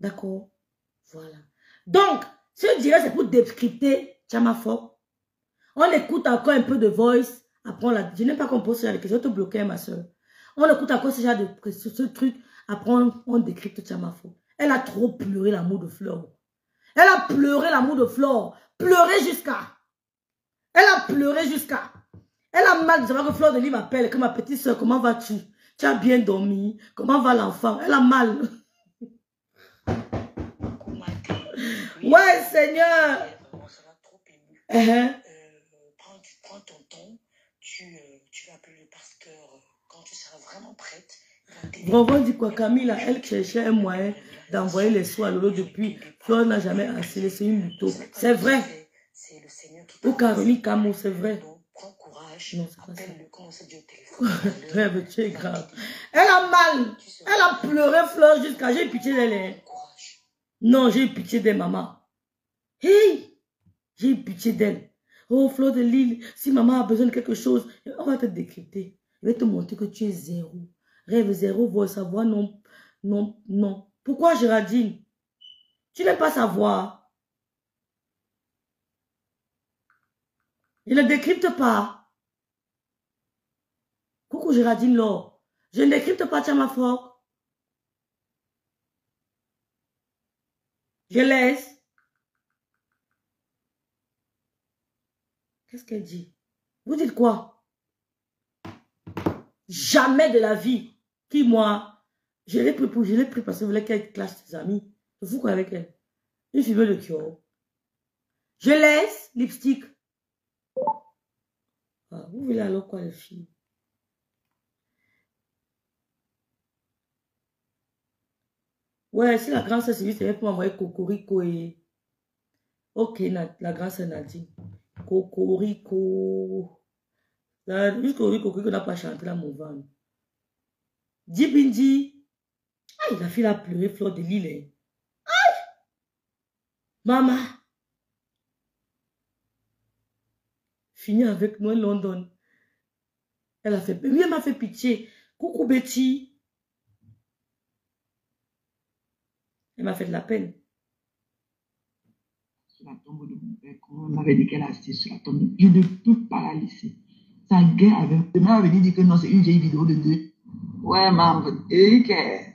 D'accord? Voilà. Donc, ce que je dirais, c'est pour décrypter Tchamafok. On écoute encore un peu de voice. Après, je n'aime pas qu'on pose ce genre de questions. Je vais te bloquer, ma soeur. On écoute encore ce genre de ce truc. Après, on décrypte Tchamafok. Elle a trop pleuré l'amour de Flore. Elle a pleuré l'amour de Flore. Pleuré jusqu'à. Elle a pleuré jusqu'à. Elle a mal de savoir que Fleur de Lys m'appelle, que ma petite soeur, comment vas-tu? Tu as bien dormi? Comment va l'enfant? Elle a mal. Ouais, Seigneur. Ça m'a trop ému. Prends ton temps. Tu vas appeler le pasteur quand tu seras vraiment prête. Vraiment dit quoi, Camille, elle cherchait un moyen d'envoyer les soins à Lolo depuis. Fleur n'a jamais assez, c'est une mytho. C'est vrai. Ou Caroline Camo, c'est vrai. Prends courage. Non, c'est pas ça. Appelle-le quand c'est Dieu au téléphone. Rêve, tu es grave. Elle a mal. Elle a pleuré Fleur jusqu'à. J'ai eu pitié d'elle. Non, j'ai eu pitié d'elle, maman. Hey! J'ai eu pitié d'elle. Oh, Fleur de Lys, si maman a besoin de quelque chose, on va te décrypter. Je vais te montrer que tu es zéro. Rêve zéro, voix, savoir, non, non, non. Pourquoi, Géraldine? Tu n'aimes pas savoir. Je ne décrypte pas. Coucou, Géraldine, Laure. Je ne décrypte pas Tchamafok. Je laisse. Qu'est-ce qu'elle dit? Vous dites quoi? Jamais de la vie. Qui, moi? Je l'ai pris parce que je voulais qu'elle clash ses amis. Je fous quoi avec elle? Une fumée de Kyo. Je laisse. Lipstick. Ah, vous voulez alors quoi, les filles? Ouais, si la grande sœur c'est juste pour m'envoyer Cocorico et... Ok, la grande sœur Nadine. Cocorico. Juste Cocorico n'a pas chanté là, mon van. Dibindi. Aïe, la fille a pleuré, Fleur de Lys. Aïe! Maman. Fini avec nous, London. Elle a fait... Oui, elle m'a fait pitié. Coucou, Betty. Elle m'a fait de la peine. Sur la tombe de mon père, quand on m'avait dit qu'elle a assisté sur la tombe, je ne peux pas la laisser. Sa guerre avec... Demain, elle avait dit que non, c'est une vieille vidéo de 2. Ouais, maman, et que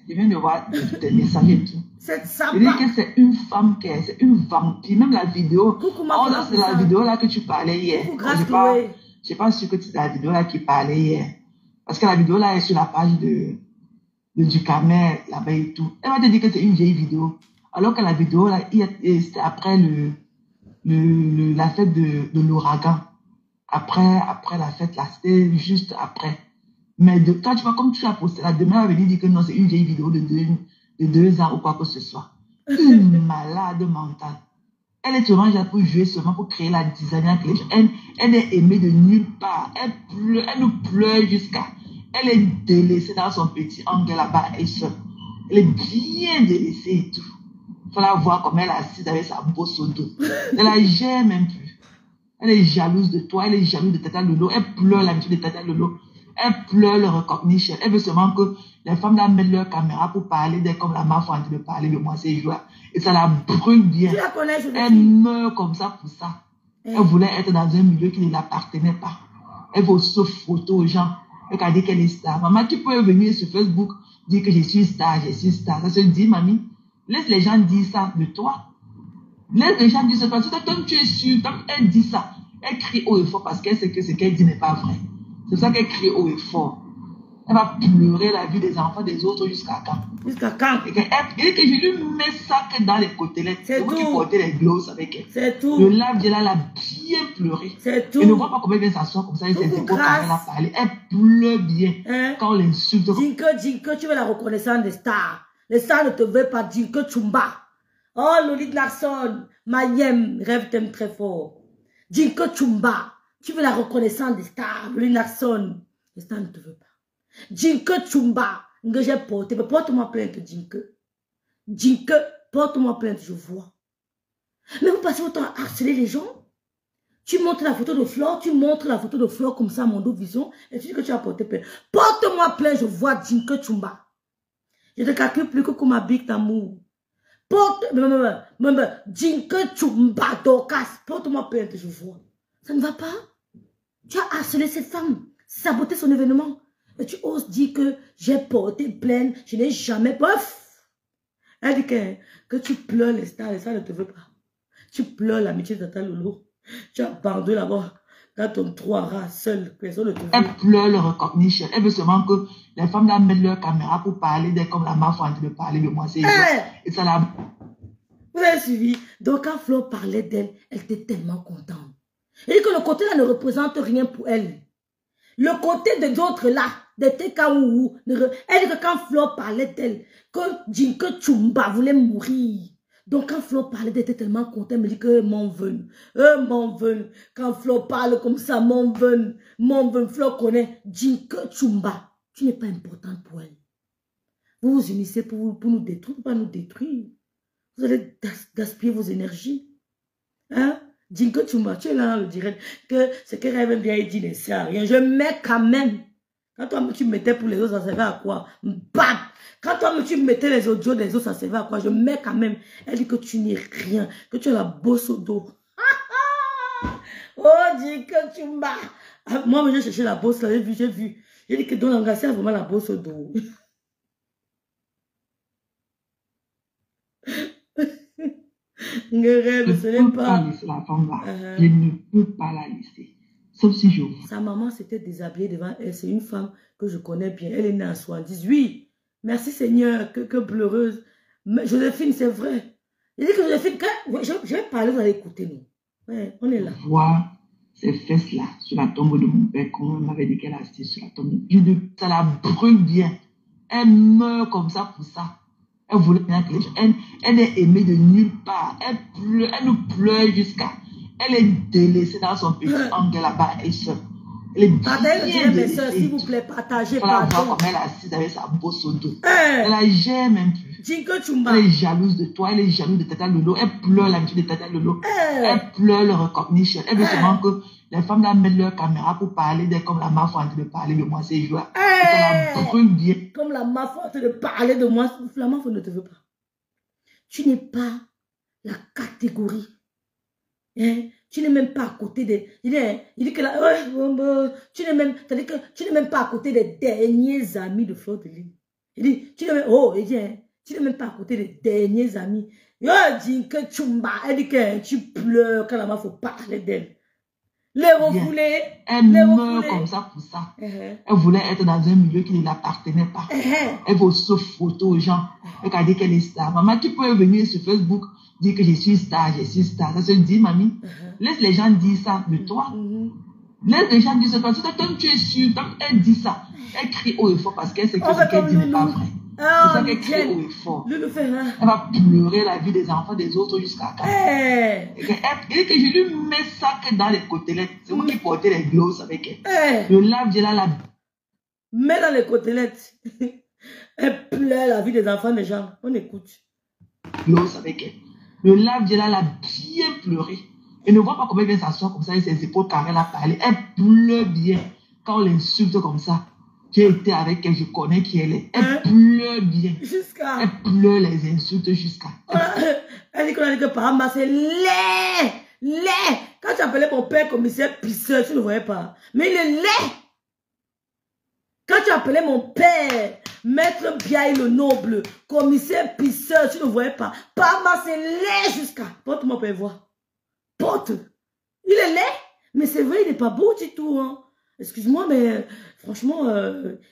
je viens de voir des messages et tout. C'est sympa. Je dis que c'est une femme, c'est une vampire. Même la vidéo. Coucou, oh, c'est la vidéo là que tu parlais hier. Coucou, je sais pas sûr que c'est la vidéo là qui parlait hier. Parce que la vidéo là est sur la page du Camer, là-bas et tout. Elle va te dire que c'est une vieille vidéo. Alors que la vidéo là, c'était après la fête de l'ouragan. Après la fête là, c'était juste après. Mais quand tu vois, comme tu as posté là, demain, elle va dire que non, c'est une vieille vidéo de 2 ans ou quoi que ce soit. Une malade mentale. Elle est seulement là pour jouer, seulement pour créer la designer. Elle est aimée de nulle part. Elle nous pleure jusqu'à... Elle est délaissée dans son petit angle là-bas, elle seule. Elle est bien délaissée et tout. Il faut la voir comme elle est assise avec sa bosse au dos. Elle la gère même plus. Elle est jalouse de toi, elle est jalouse de Tata Lolo. Elle pleure l'amitié de Tata Lolo. Elle pleure le recognition. Elle veut seulement que les femmes là mettent leur caméra pour parler d'elle comme la mafia en train de parler de moi ces jours. Et ça la brûle bien. Tu la connais, elle meurt comme ça pour ça. Elle voulait être dans un milieu qui ne l'appartenait pas. Elle veut se photo aux gens. Elle a dit qu'elle est star. Maman, tu peux venir sur Facebook dire que je suis star, je suis star. Ça se dit, mamie. Laisse les gens dire ça de toi. Laisse les gens dire ça parce que comme tu es sûr, comme elle dit ça, elle crie haut et fort parce qu'elle sait que ce qu'elle dit n'est pas vrai. C'est ça qu'elle crie haut et fort. Elle va pleurer la vie des enfants des autres jusqu'à quand? Jusqu'à quand? Et que je lui mets ça que dans les côtelettes. C'est tout. Qui portait les glosses avec elle. C'est tout. Le lave là, elle a bien pleuré. C'est tout. Elle ne voit pas comment elle vient s'asseoir comme ça. Elle s'est quand elle a parlé. Elle pleure bien. Quand on l'insulte. Jinko, tu veux la reconnaissance des stars. Les stars ne te veulent pas. Jinko Chumba. Oh, Lolita Larson. Mayem, rêve t'aime très fort. Jinko Chumba. Tu veux la reconnaissance des stars. Lolita Larson. Les stars ne te veulent pas. Jinko Chumba. Que j'ai porté. Mais porte-moi plainte, Jinko. Jinko, porte-moi plainte, je vois. Mais vous passez votre temps à harceler les gens. Tu montres la photo de Flore, tu montres la photo de Flore comme ça à mon dos vision, et tu dis que tu as porté plainte. Porte-moi plainte, je vois Jinko Chumba. Je ne te calcule plus que comme ma big d'amour. Jinke Chumba Dokas, porte-moi plainte, je vois. Ça ne va pas? Tu as harcelé cette femme, saboté son événement. Et tu oses dire que j'ai porté plainte, je n'ai jamais... Bref. Elle dit que tu pleures les stars ne te veut pas. Tu pleures l'amitié de ta Lolo. Tu as abandonné là-bas dans ton trou seul. Personne ne te veut. Elle pleure le recognition. Elle veut seulement que les femmes là mettent leur caméra pour parler d'elle comme la mafia en train de parler de moi. Et ça la... Vous avez suivi? Donc quand Flo parlait d'elle, elle était tellement contente. Elle dit que le côté là ne représente rien pour elle. Le côté des autres là, des TKOU, elle dit que quand Flo parlait d'elle, que Jinke Chumba voulait mourir. Donc quand Flo parlait d'elle, elle était tellement contente, elle me dit que mon veun. Quand Flo parle comme ça, mon veun, Flo connaît Jinke Chumba. Tu n'es pas importante pour elle. Vous vous unissez pour nous détruire, pour pas nous détruire. Vous allez gaspiller vos énergies. Hein? Jinke Chumba, tu es là dans le direct, que ce que Rêve bien dit ne sert à rien. Je mets quand même. Quand toi, tu me mettais pour les autres, ça servait à quoi? Bam! Quand toi, tu mettais les audios des autres, ça servait à quoi? Je mets quand même. Elle dit que tu n'es rien, que tu as la bosse au dos. Oh, Jinke Chumba! Moi, j'ai cherché la bosse, là, j'ai vu. J'ai dit que Don Langassi a vraiment la bosse au dos. Je ne peux pas laisser la femme là. Je ne peux pas la laisser. Sauf si je veux. Sa maman s'était déshabillée devant elle. C'est une femme que je connais bien. Elle est née en 70. Oui, merci Seigneur, que pleureuse. Mais Joséphine, c'est vrai. Il dit que Joséphine, je vais parler, vous allez écouter nous. Ouais, on est là. Voir ces fesses-là sur la tombe de mon père, comme on m'avait dit qu'elle a assise sur la tombe. Ça la brûle bien. Elle meurt comme ça pour ça. Elle voulait bien que les gens. Elle est aimée de nulle part. Elle nous pleure jusqu'à. Elle est délaissée dans son petit angle là-bas. Elle est seule. Elle est bien délaissée. S'il vous plaît, partagez. Voilà, voir comme elle est assise avec sa bosse au dos. Elle la gère même plus. Jinke Chumba. Elle est jalouse de toi. Elle est jalouse de Tata Lolo. Elle pleure l'amitié de Tata Lolo. Elle pleure le recognition. Elle veut seulement que les femmes là mettent leur caméra pour parler d'elle comme la mafia en train de parler de moi ces jours. Ça la brûle bien. Comme la mafia en train de parler de moi. La mafia ne te veut pas. Tu n'es pas la catégorie. Hein? Tu n'es même pas à côté des... Il dit que là... tu n'es même pas à côté des derniers amis de Fleur de Lys. Il dit, tu n'es même pas à côté des derniers amis. Yo, Jinke Chumba. Elle dit que tu pleures quand la mafia faut parler d'elle. Les refoulés. Elle meurt comme ça pour ça. Elle voulait être dans un milieu qui ne l'appartenait pas. Elle veut se photo aux gens. Elle a dit qu'elle est star. Maman, tu peux venir sur Facebook dire que je suis star, je suis star. Ça se dit, mamie. Laisse les gens dire ça de toi. Laisse les gens dire ça. Quand tu es sûr, quand elle dit ça, elle crie haut et fort parce qu'elle sait que ce qu'elle dit n'est pas vrai. C'est ça qu'elle crie haut et fort. Elle va pleurer la vie des enfants des autres jusqu'à quand. Elle dit que je lui mets ça que dans les côtelettes. C'est moi qui portais les glosses avec elle. Le lave-gel là, mets dans les côtelettes. Elle pleure la vie des enfants des gens. On écoute. Gloss avec elle. Le lave-gel là, elle a bien pleuré. Elle ne voit pas comment elle vient s'asseoir comme ça et ses épaules carrées là parler. Elle pleure bien quand on l'insulte comme ça. J'ai été avec elle, je connais qui elle est. Elle pleure bien. Jusqu'à... Elle pleure les insultes jusqu'à... Elle dit que par exemple, c'est laid. Quand tu appelais mon père commissaire pisseur, tu ne voyais pas. Mais il est laid. Quand tu appelais mon père, maître Biaï le noble, commissaire pisseur, tu ne voyais pas. Par exemple, c'est laid jusqu'à... Porte-moi pour voir. Porte. Il est laid. Mais c'est vrai, il n'est pas beau du tout, hein. Excuse-moi, mais franchement,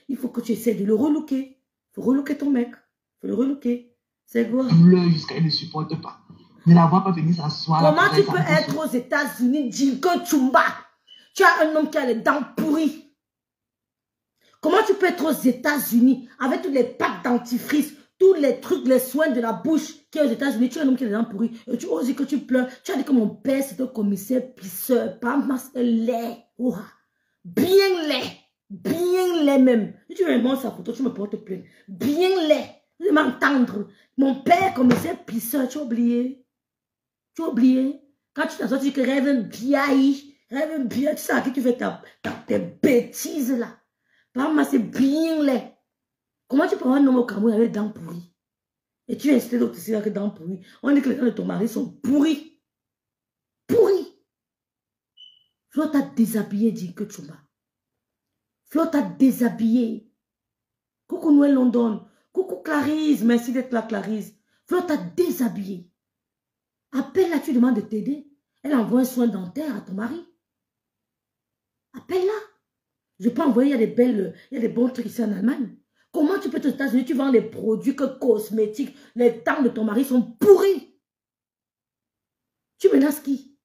il faut que tu essaies de le relooker. Il faut relooker ton mec. Il faut le relooker. C'est quoi? Pleure jusqu'à elle ne supporte pas. Ne la vois pas venir s'asseoir. Comment tu peux être aux États-Unis, Jinke Chumba? Tu as un homme qui a les dents pourries. Comment tu peux être aux États-Unis avec tous les packs dentifrice, tous les trucs, les soins de la bouche qui est aux États-Unis? Tu as un homme qui a les dents pourries. Et tu oses dire que tu pleures. Tu as dit que mon père c'était un commissaire pisseur. Pas masse lait. Bien laid même. Si tu me montres sa photo, tu me portes plainte. Bien laid. Vous allez m'entendre. Mon père commissaire pisseur, tu as oublié. Tu as oublié. Quand tu t'as sorti que rêve bien, tu sais à qui tu fais tes bêtises là. Par exemple, c'est bien laid. Comment tu peux avoir un homme au Cameroun avec des dents pourries? Et tu as incité d'autres ici que dents pourries. On dit que les dents de ton mari sont pourries. Pourries. Flo t'a déshabillé, dit que tu m'as. Flo t'a déshabillé. Coucou Noël London. Coucou Clarisse. Merci d'être là, Clarisse. Flo t'a déshabillé. Appelle-la, tu demandes de t'aider. Elle envoie un soin dentaire à ton mari. Appelle-la. Je peux envoyer, il y a des bons trucs ici en Allemagne. Comment tu peux te États-Unis, tu vends les produits que cosmétiques, les dents de ton mari sont pourris. Tu menaces qui?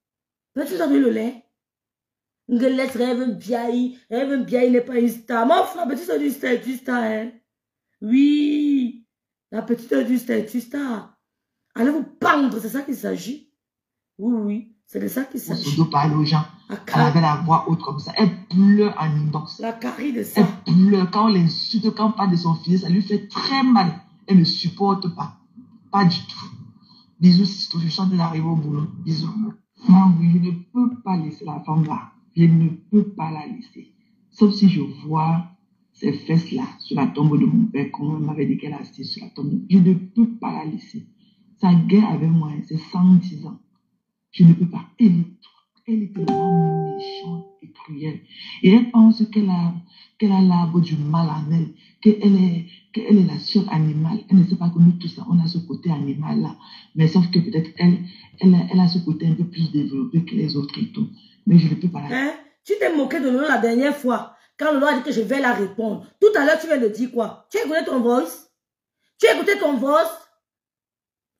Peux-tu donner le lait? Ngelet rêve bien, n'est pas une star. Mon frère, petit c'est du statut star, hein? Oui, la petite du statut star. Allez vous pendre, c'est ça qu'il s'agit. Oui, c'est de ça qu'il s'agit. On parle aux gens. Elle avait la voix haute comme ça. Elle pleure en inbox. La carie de ça. Elle pleure. Quand on l'insulte, quand on parle de son fils, ça lui fait très mal. Elle ne supporte pas. Pas du tout. Bisous, si je suis en train d'arriver au boulot. Bisous. Non, oui, je ne peux pas laisser la femme là. Je ne peux pas la laisser. Sauf si je vois ces fesses-là sur la tombe de mon père, comme on m'avait dit qu'elle assise sur la tombe. Je ne peux pas la laisser. Sa guerre avec moi, c'est 110 ans. Je ne peux pas. Elle est tellement méchante et cruelle. Et elle pense qu'elle a l'arbre du mal en elle, qu'elle est la seule animale. Elle ne sait pas que nous tous, on a ce côté animal-là. Mais sauf que peut-être elle a ce côté un peu plus développé que les autres et tout. Mais je ne peux pas la... Hein? Tu t'es moqué de Lolo la dernière fois, quand Lolo a dit que je vais la répondre. Tout à l'heure, tu viens de dire quoi? Tu as écouté ton voice? Tu as écouté ton voice?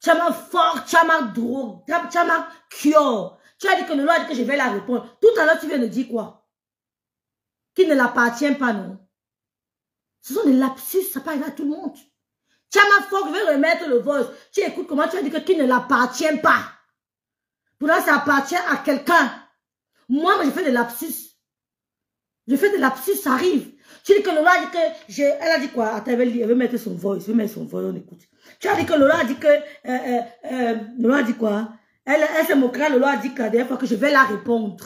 Chama fort, chama drogue, chama cure. Tu as dit que Lolo a dit que je vais la répondre. Tout à l'heure, tu viens de dire quoi? Qui ne l'appartient pas, non? Ce sont des lapsus, ça parle à tout le monde. Chama fort, je vais remettre le voice. Tu écoutes comment tu as dit que qui ne l'appartient pas. Pourtant, ça appartient à quelqu'un. Moi, je fais des lapsus. Je fais des lapsus, ça arrive. Tu dis que Lola a dit que... Elle a dit quoi? Attends, elle veut mettre son voice. Elle veut mettre son voice, on écoute. Tu as dit que Lola a dit que... Lola a dit quoi? Elle s'est moquée. Lola a dit que la dernière fois que je vais la répondre.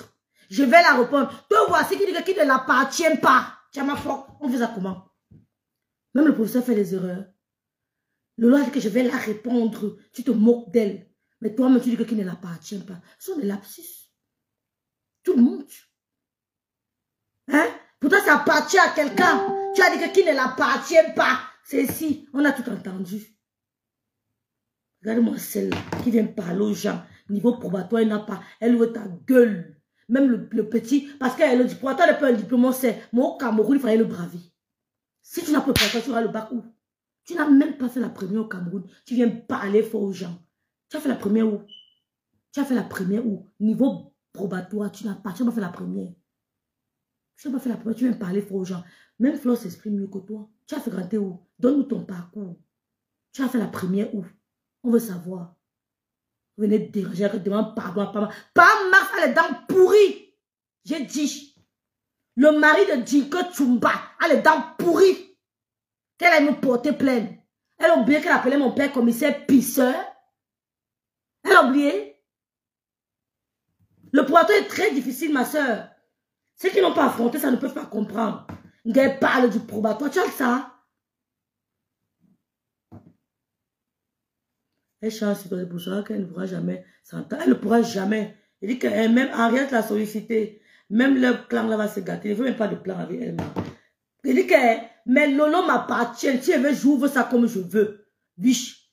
Je vais la répondre. Toi, voici qui dit que qui ne l'appartient pas. Tiens, ma foi, on fait ça comment? Même le professeur fait des erreurs. Lola a dit que je vais la répondre. Tu te moques d'elle. Mais toi-même, tu dis que qui ne l'appartient pas. Ce sont des lapsus. Tout le monde. Hein? Pourtant, ça appartient à quelqu'un. Tu as dit que qui ne l'appartient pas. C'est ici. On a tout entendu. Regarde-moi celle-là qui vient parler aux gens. Niveau probatoire, elle n'a pas. Elle veut ta gueule. Même le petit. Parce qu'elle dit, pour toi, elle peut un diplôme, on sait. Mais au Cameroun, il fallait le braver. Si tu n'as pas préparé, tu auras le bac où? Tu n'as même pas fait la première au Cameroun. Tu viens parler fort aux gens. Tu as fait la première où? Tu as fait la première où? Niveau probatoire, tu n'as pas fait la première. Tu n'as pas fait la première, tu viens parler fort aux gens. Même Flo s'exprime mieux que toi. Tu as fréquenté où? Donne-nous ton parcours. Tu as fait la première où? On veut savoir. Venez te déranger, demande pardon à Pama. Pam Mars a les dents pourries. J'ai dit. Le mari de Jinko Chumba a les dents pourries. Qu'elle aille me porter plainte. Elle a oublié qu'elle appelait mon père commissaire pisseur. Elle a oublié. Le poitou est très difficile, ma soeur. Ceux qui n'ont pas affronté ça ne peuvent pas comprendre. Elle parle du probatoire. Tu as ça? Elle chante sur pour ça qu'elle ne pourra jamais s'entendre. Elle ne pourra jamais. Elle dit qu'elle-même, Henriette l'a sollicité. Même le clan là va se gâter. Il ne veut même pas de plan avec elle. Elle dit que, mais Lolo m'appartient. Si elle veut, j'ouvre ça comme je veux. Biche.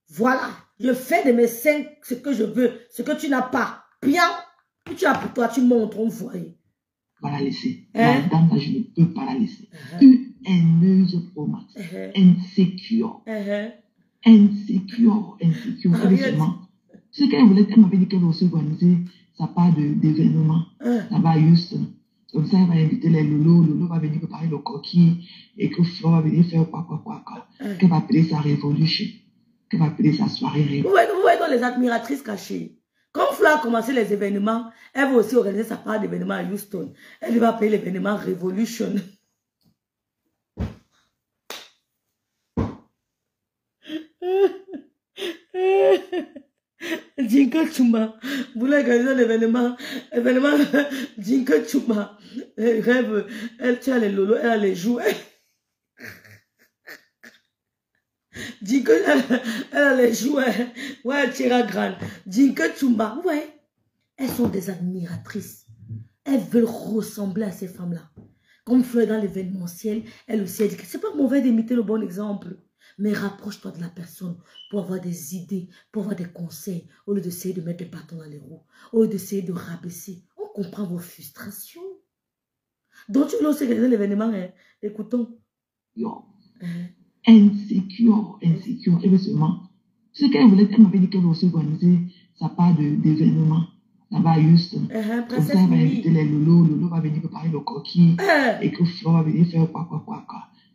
Voilà. Je fais de mes seins ce que je veux. Ce que tu n'as pas. Bien. Que tu as pour toi, tu montres, on voit. Pas la laisser. La dame là, je ne peux pas la laisser. Une haineuse pro max. Insécure. Insécure. C'est qu'elle voulait, elle m'avait dit qu'elle va aussi organiser sa part d'événements là-bas à Houston. Comme ça, elle va inviter les Lolo. Lolo va venir préparer le coquille et que Flo va venir faire quoi. Qu'elle va appeler sa révolution. Qu'elle va appeler sa soirée révolution. Vous voyez dans les admiratrices cachées. Quand Flo a commencé les événements, elle va aussi organiser sa part d'événements à Houston. Elle va appeler l'événement Revolution. Jinko Chumba. Vous voulez organiser l'événement Jinko Chumba. Rêve. Elle tient les lolos, elle a les jouets. Jinko, elle a les jouets. Ouais, Tira Grande. Jinko Chumba. Ouais. Elles sont des admiratrices. Elles veulent ressembler à ces femmes-là. Comme Fleur dans l'événementiel, elle aussi a dit que c'est pas mauvais d'imiter le bon exemple. Mais rapproche-toi de la personne pour avoir des idées, pour avoir des conseils, au lieu d'essayer de mettre des bâtons dans les roues, au lieu d'essayer de rabaisser. On comprend vos frustrations. Donc tu veux aussi regarder l'événement, hein? Écoutons. Insécure. Et bien seulement, ce qu'elle voulait, elle m'avait dit qu'elle voulait aussi organiser sa part d'événement là-bas à Houston. Comme ça, elle va inviter les Lolo. Lolo va venir préparer le coquille. Et que Flo va venir faire quoi.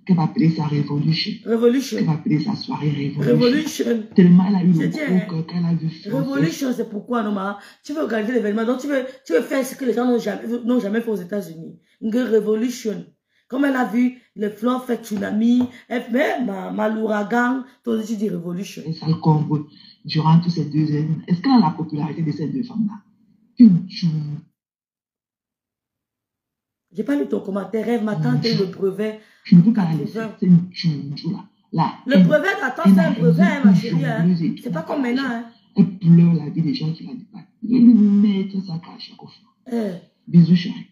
Qu'elle va appeler sa Révolution. Elle va appeler sa soirée Révolution. Tellement elle a eu le gros cœur qu'elle a vu. Révolution, c'est pourquoi, non, ma? Tu veux organiser l'événement, donc tu veux faire ce que les gens n'ont jamais fait aux États-Unis. Une Révolution. Comme elle a vu le Flore fait tsunami, elle fait l'ouragan, toi tu dis Révolution. Et ça le combo durant tous ces 2 ans. Est-ce qu'elle a la popularité de ces 2 femmes-là? Une tchoum. J'ai pas lu ton commentaire, Rêve, ma tante et le brevet. Je ne peux pas la laisser, c'est une tchoum là. Le brevet, attends, c'est un brevet, hein, ma chérie. Hein. C'est pas comme maintenant. Hein. Elle pleure la vie des gens qui la débattent. Il va lui mettre sa cage à chaque fois. Bisous, chérie.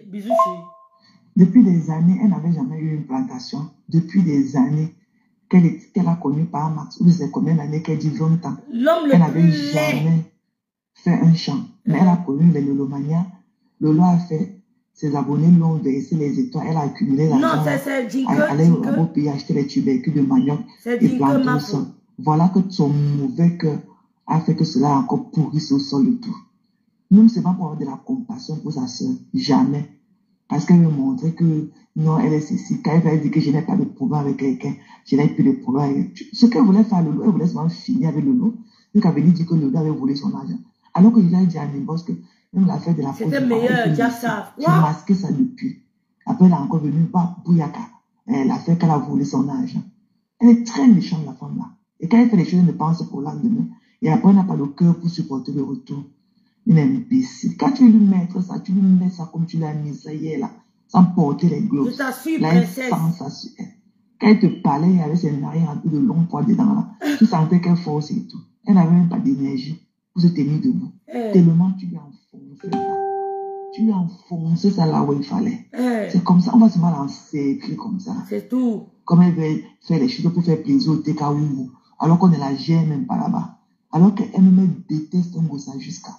Bisous, chérie. Depuis des années, elle n'avait jamais eu une plantation. Depuis des années qu'elle a connu par Max, ou c'est combien d'années qu'elle dit 20 ans. Elle n'avait jamais fait un champ. Mais elle a connu les Lolomania. Lolo a fait, ses abonnés lui ont versé les étoiles. Elle a accumulé l'argent. Non, c'est Jinko. Elle allait au pays acheter les tubercules de manioc et planter au sol. Voilà que son mauvais cœur a fait que cela a encore pourrisse au sol et tout. Nous, c'est pas pour avoir de la compassion pour sa soeur. Jamais. Parce qu'elle veut montrer que non, elle est ceci. Quand elle va dire que je n'ai pas de problème avec quelqu'un, je n'ai plus de problème avec... Ce qu'elle voulait faire, Lolo, elle voulait seulement finir avec Lolo. Donc elle venait dire que Lolo avait volé son argent. Alors que je lui ai dit à Nibos que même l'affaire de la faute. C'était meilleur, Jassa. J'ai masqué ça depuis. Après, elle est encore venue, Bouyaka. L'affaire qu'elle a volé son argent. Elle est très méchante, la femme là. Et quand elle fait les choses, elle ne pense pour le lendemain. Et après, elle n'a pas le cœur pour supporter le retour. Une imbécile. Quand tu veux lui mettre ça, tu lui mets ça comme tu l'as mis, ça y est là, sans porter les glosses. Je t'assure, là, princesse. Quand elle te parlait, il y avait ses narines remplis de longs poids dedans là. Tu sentais qu'elle force et tout. Elle n'avait même pas d'énergie pour se tenir debout. Tellement tu lui as enfoncé ça. Tu lui as enfoncé ça là où il fallait. C'est comme ça, on va se mal encercler comme ça. C'est tout. Comme elle veut faire les choses pour faire plaisir au TKW, alors qu'on ne la gère même pas là-bas. Alors qu'elle me déteste un gosse jusqu'à.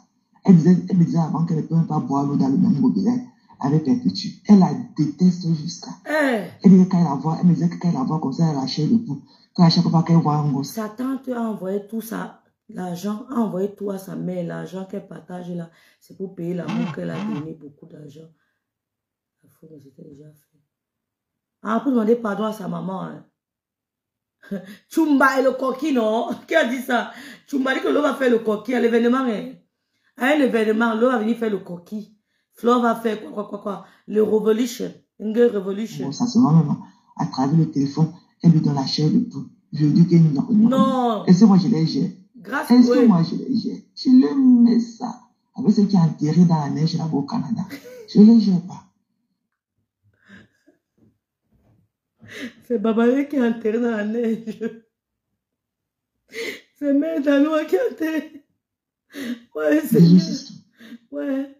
Elle me disait avant qu'elle ne peut même pas boire l'eau dans le même gobelet avec Perpétue. Elle la déteste jusqu'à. Elle disait quand elle la voit, elle me disait que quand elle la voit comme ça, elle lâchait le pouls. Quand à chaque fois qu'elle voit un gosse. Sa tante a envoyé tout ça, l'argent, a envoyé tout à sa mère, l'argent qu'elle partage là, c'est pour payer l'amour qu'elle a donné, beaucoup d'argent. Il faut que c'était déjà fait. Ah, pour demander pardon à sa maman. Hein. Chumba et le coquille, non? Qui a dit ça? Chumba dit que l'eau va faire le coquille à l'événement. Hein. À un événement, l'eau va venir faire le coquille. Flo va faire quoi? Le Revolution. Une gueule Revolution. Bon, ça se voit même à travers le téléphone. Elle lui donne la chair de tout. Je lui dis qu'elle non. Est-ce que moi je les gère? Grâce à Est-ce que moi je les gère? Je les mets ça. Avec ce qui est enterré dans la neige là-bas au Canada. Je les gère pas. C'est Babalé qui est enterré dans la neige. C'est Mère Danois qui est enterré. Ouais, c'est ouais.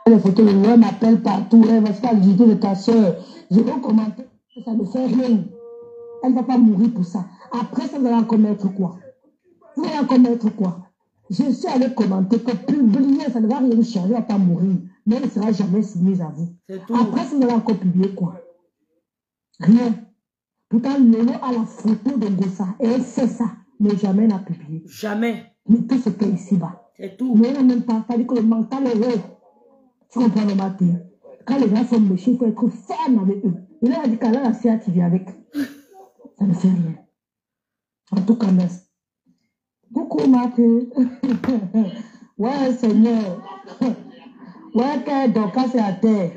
Les photos, le roi m'appelle partout. Elle va faire l'idée de ta soeur. Je vais commenter. Ça ne fait rien. Elle ne va pas mourir pour ça. Après, ça, vous allez encore mettre quoi? Vous allez encore mettre quoi? Je suis allé commenter que publier, ça ne va rien changer. Elle ne va pas mourir. Mais elle ne sera jamais soumise à vous. Après, ça, vous allez encore publier quoi? Rien. Pourtant, Lolo a la photo de Gossa. Et elle sait ça. Mais jamais n'a publié. Jamais. Mais tout se fait ici-bas. C'est tout. Mais elle n'a même pas dit que le mental est vrai. Tu comprends le matin? Quand les gens sont méchants, il faut être ferme avec eux. Il a dit qu'elle a la fille qui vient avec. Ça ne fait rien. En tout cas, merci. Coucou, Mathé. Ouais, Seigneur. Ouais, que Dorcas est à terre.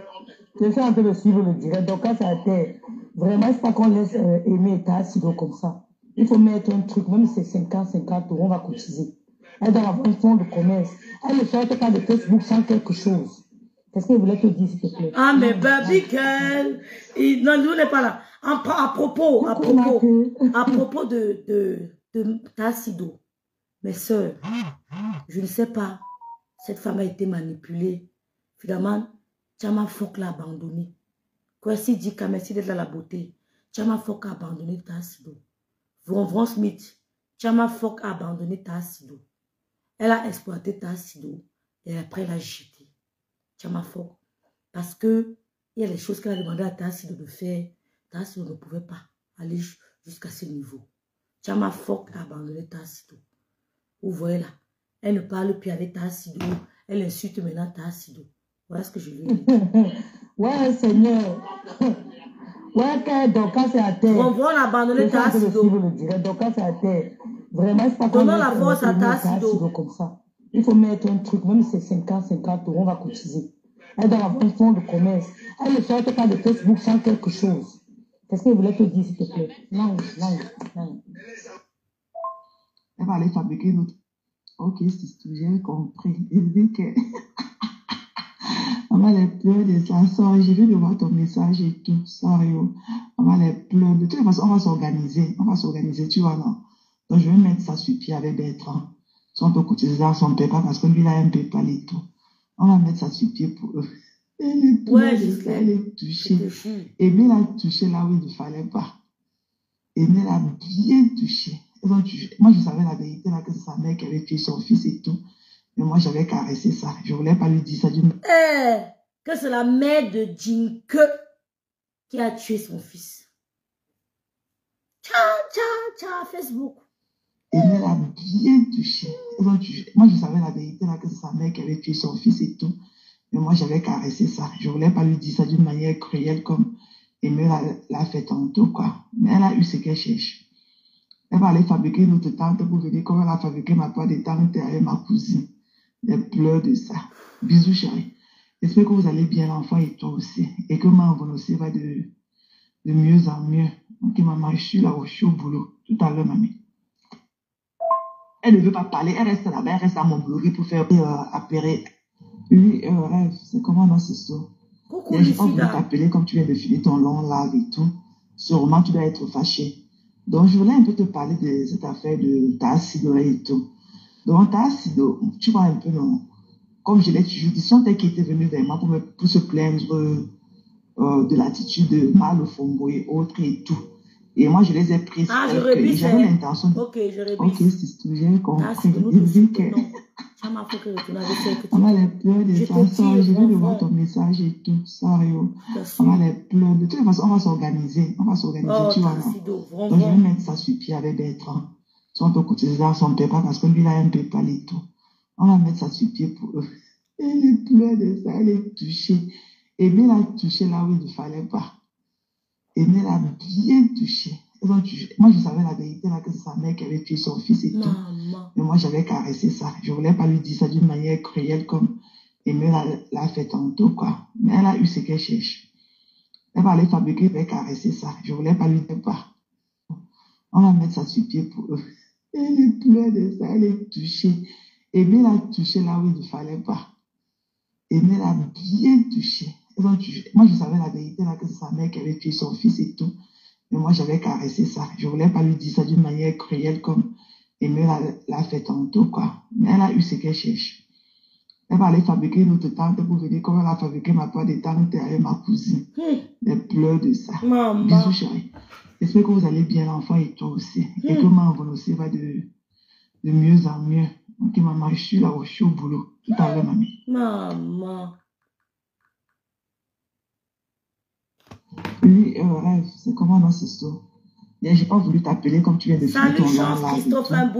Je suis en train de suivre le direct. Dorcas est à terre. Vraiment, il ne faut pas qu'on laisse aimer ta silo comme ça. Il faut mettre un truc, même si c'est 50 euros, on va cotiser. Elle doit avoir un fonds de commerce. Elle ne sortait pas de Facebook sans quelque chose. Qu'est-ce qu'il voulait te dire, s'il te plaît? Ah, mais baby girl. Non, nous n'est pas là. À propos de Tassido, mes soeurs, je ne sais pas, cette femme a été manipulée. Finalement, Chama Fok l'a abandonné. Quoi, si dit qu'à merci d'être dans la beauté, Chama Fok a abandonné Tassido. Vron Smith, Chama Fok a abandonné Tassido. Elle a exploité Tassido et après elle a jeté Chama Fok. Parce que il y a des choses qu'elle a demandé à Tassido de faire. Tassido ne pouvait pas aller jusqu'à ce niveau. Chama Fok a abandonné Tassido. Vous voyez là, elle ne parle plus avec Tassido. Elle insulte maintenant Tassido. Voilà ce que je lui dis. Ouais, Seigneur. Ouais, que Doka c'est à terre. On va abandonner Tassido. Doka c'est à terre. Vraiment, c'est pas comme donnons la force à Tassido. Comme ça. Il faut mettre un truc, même si c'est 50 euros, on va cotiser. Elle doit avoir un fonds de commerce. Elle ne sorte pas de Facebook sans quelque chose. Qu'est-ce qu'elle voulait te dire, s'il te plaît? Non. Elle va aller fabriquer une autre. Ok, c'est tout, j'ai compris. Elle dit que maman les pleure de sa soeur. J'ai vu de voir ton message et tout. Sérieux. Maman les pleure. De toute façon, on va s'organiser. Tu vois, non? Donc, je vais mettre ça sur pied avec Bertrand. Si on peut cotiser dans son PayPal parce que lui, il a un PayPal et tout. On va mettre ça sur pied pour eux. Elle est touchée. Et bien, elle a touché là où il ne fallait pas. Et elle a bien touché. Moi, je savais la vérité là, que c'est sa mère qui avait tué son fils et tout. Mais moi, j'avais caressé ça. Je ne voulais pas lui dire ça d'une... que c'est la mère de Jinke qui a tué son fils. Ciao, Facebook. Et elle a bien touché. Moi, je savais la vérité là, que c'est sa mère qui avait tué son fils et tout. Mais moi, j'avais caressé ça. Je ne voulais pas lui dire ça d'une manière cruelle comme Aimé l'a fait tantôt, quoi. Mais elle a eu ce qu'elle cherche. Elle va aller fabriquer une autre tante pour venir comme elle a fabriqué ma part de tante avec ma cousine. Elle pleure de ça. Bisous, chérie. J'espère que vous allez bien, l'enfant et toi aussi. Et que maman aussi va de mieux en mieux. Donc, maman, je suis là au boulot. Tout à l'heure, mamie. Elle ne veut pas parler. Elle reste là-bas. Elle reste à mon boulot pour faire apérer. Oui, rêve. C'est comment dans ce saut? Je n'ai pas voulu t'appeler comme tu viens de filer ton long live et tout. Sûrement, tu dois être fâché. Donc, je voulais un peu te parler de cette affaire de Tassido et tout. Donc, Tassido, tu vois un peu, non? Comme je l'ai toujours dit, sont elles qui étaient venues vers moi pour se plaindre de l'attitude de Mal Fombo et autres et tout. Et moi, je les ai prises. J'avais l'intention de... Ok, je rébisse. Ok, c'est tout, j'ai compris. Maman les pleure de sa soeur. Je viens de voir ton message et tout. Sérieux. Maman les pleure. De toute façon, on va s'organiser. Tu vois, non? Donc, je vais mettre ça sur pied avec Bertrand. Si on peut cotiser dans son PayPal parce que lui, il a un PayPal et tout. On va mettre ça sur pied pour eux. Elle pleure de ça. Elle est touchée. Et bien, elle a touché là où il ne fallait pas. Et elle a bien touché. Moi, je savais la vérité là, que c'est sa mère qui avait tué son fils et tout. Mais moi, j'avais caressé ça. Je ne voulais pas lui dire ça d'une manière cruelle comme Aimé l'a fait tantôt, quoi. Mais elle a eu ce qu'elle cherche. Elle va aller fabriquer, elle va caresser ça. Je ne voulais pas lui dire pas. On va mettre ça sur pied pour eux. Elle pleure de ça. Elle est touchée. Et bien, elle a touché là où il ne fallait pas. Et elle a bien touché. Moi, je savais la vérité là, que c'est sa mère qui avait tué son fils et tout. Mais moi, j'avais caressé ça. Je ne voulais pas lui dire ça d'une manière cruelle comme Aimé l'a fait tantôt, quoi. Mais elle a eu ce qu'elle cherche. Elle va aller fabriquer une autre tante pour venir comme elle a fabriqué ma part de tante avec ma cousine. Elle pleure de ça. Bisous, chérie. J'espère que vous allez bien, l'enfant et toi aussi. Et que maman aussi va de mieux en mieux. Donc, maman, je suis là au boulot. Tout à l'heure, mamie. Maman. Oui, rêve. C'est comment dans ce saut? Je n'ai pas voulu t'appeler comme tu viens de filer ton long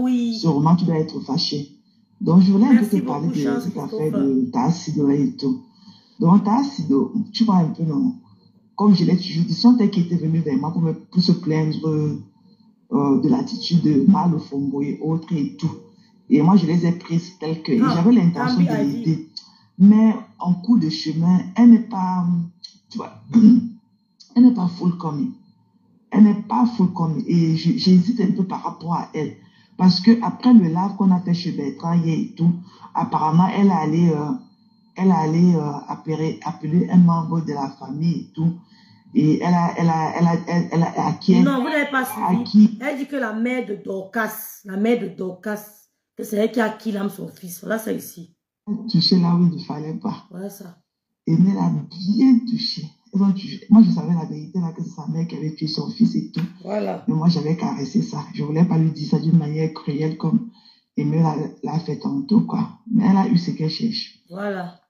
live. Sûrement, tu dois être fâché. Donc, je voulais un peu te parler de cette affaire de Tassido et tout. Donc, Tassido, tu vois un peu, non? Comme je l'ai toujours dit, sont elles qui étaient venues vers moi pour se plaindre de l'attitude de Mal Fombo et autres et tout. Et moi, je les ai prises telles que... J'avais l'intention de l'aider. Mais en cours de chemin, elle n'est pas... Tu vois, elle n'est pas full comme... Et j'hésite un peu par rapport à elle. Parce que après le live qu'on a fait chez Bertrand hier et tout, apparemment, elle est allée elle allait appeler un membre de la famille et tout. Et elle a acquis. Non, vous n'avez pas suivi. Elle dit que la mère de Dorcas, que c'est elle qui a acquis l'âme son fils. Voilà ça ici. Elle a touché là où il ne fallait pas. Voilà ça. Et elle a bien touché. Moi, je savais la vérité là, que c'est sa mère qui avait tué son fils et tout. Voilà. Mais moi, j'avais caressé ça. Je ne voulais pas lui dire ça d'une manière cruelle comme Aimé l'a fait tantôt, quoi. Mais elle a eu ce qu'elle cherche. Voilà.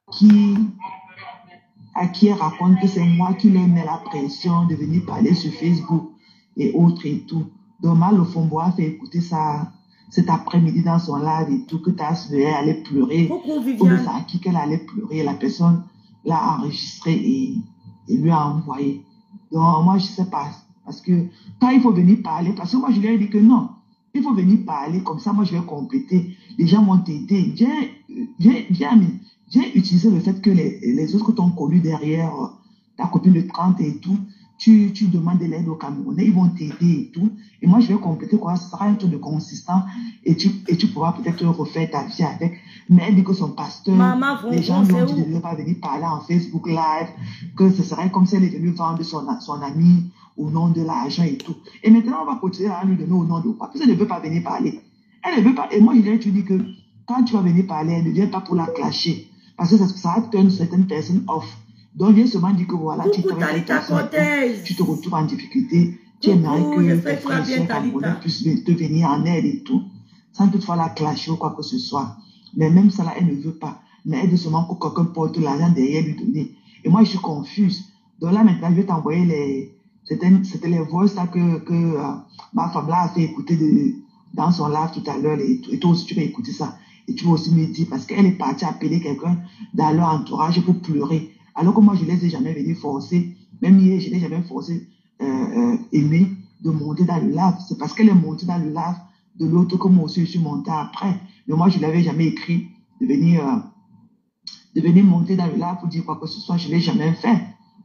À qui elle raconte que c'est moi qui lui mets la pression de venir parler sur Facebook et autres et tout. Donc, Mal Fombo a fait écouter ça cet après-midi dans son live et tout, que ta soeur allait pleurer. Coucou, Viviane. C'est à qui qu'elle allait pleurer. La personne l'a enregistré et lui a envoyé. Donc, moi, je ne sais pas. Parce que quand il faut venir parler, parce que moi, je lui ai dit que non. Il faut venir parler, comme ça, moi, je vais compléter. Les gens m'ont aidé. J'ai utilisé le fait que les autres que t'ont connu derrière ta copine de 30 et tout, tu demandes de l'aide au Camerounais, ils vont t'aider et tout. Et moi, je vais compléter quoi, ce sera un truc de consistant et tu pourras peut-être refaire ta vie avec. Mais elle dit que son pasteur, les gens lui ont dit de ne pas venir parler en Facebook Live, que ce serait comme si elle est venue vendre son ami au nom de l'argent et tout. Et maintenant, on va continuer à lui donner au nom de quoi? Parce qu'elle ne veut pas venir parler. Elle ne veut pas. Et moi, je lui ai dit que quand tu vas venir parler, elle ne vient pas pour la clasher. Parce que ça va turn certaines personnes off. Donc, viens seulement dire que voilà, tu te retrouves en difficulté. Tu aimerais que tes frères et Camerounais puissent te venir en aide et tout. Sans toutefois la clasher ou quoi que ce soit. Mais même ça, là, elle ne veut pas. Mais elle veut seulement que quelqu'un porte l'argent derrière lui donner. Et moi, je suis confuse. Donc là, maintenant, je vais t'envoyer c'était les voices là que ma femme là a fait écouter dans son live tout à l'heure. Et toi aussi, tu vas écouter ça. Et tu vas aussi me dire, parce qu'elle est partie appeler quelqu'un dans leur entourage pour pleurer. Alors que moi, je ne les ai jamais venus forcer. Même hier, je n'ai jamais forcé Aimé de monter dans le live. C'est parce qu'elle est montée dans le live de l'autre que moi aussi, je suis montée après. Mais moi, je ne l'avais jamais écrit de venir monter dans le live pour dire quoi que ce soit. Je ne l'ai jamais fait.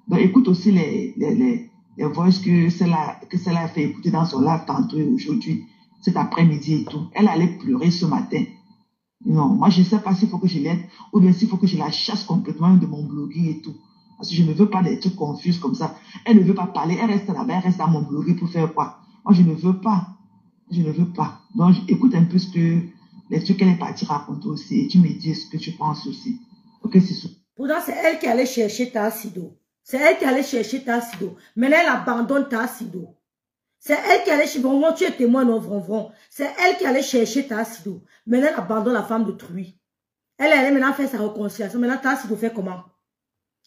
Donc, écoute aussi les voix que celle-là a fait écouter dans son live tantôt et aujourd'hui, cet après-midi et tout. Elle allait pleurer ce matin. Non, moi, je ne sais pas s'il faut que je l'aide ou bien s'il faut que je la chasse complètement de mon blogging et tout. Parce que je ne veux pas des trucs confus comme ça. Elle ne veut pas parler, elle reste là-bas, elle reste dans mon blogging pour faire quoi? Moi, je ne veux pas. Je ne veux pas. Donc, écoute un peu les trucs qu'elle est partie raconter aussi et tu me dis ce que tu penses aussi. Ok, c'est ça. Pourtant, c'est elle qui allait chercher Tassido. C'est elle qui allait chercher Tassido. Maintenant, elle abandonne Tassido. C'est elle qui allait chercher, Vronvron, tu es témoin, non, Vronvron. C'est elle qui allait chercher Tassido. Maintenant, elle abandonne la femme de Truy. Elle allait maintenant faire sa réconciliation. Maintenant, Tassido fait comment?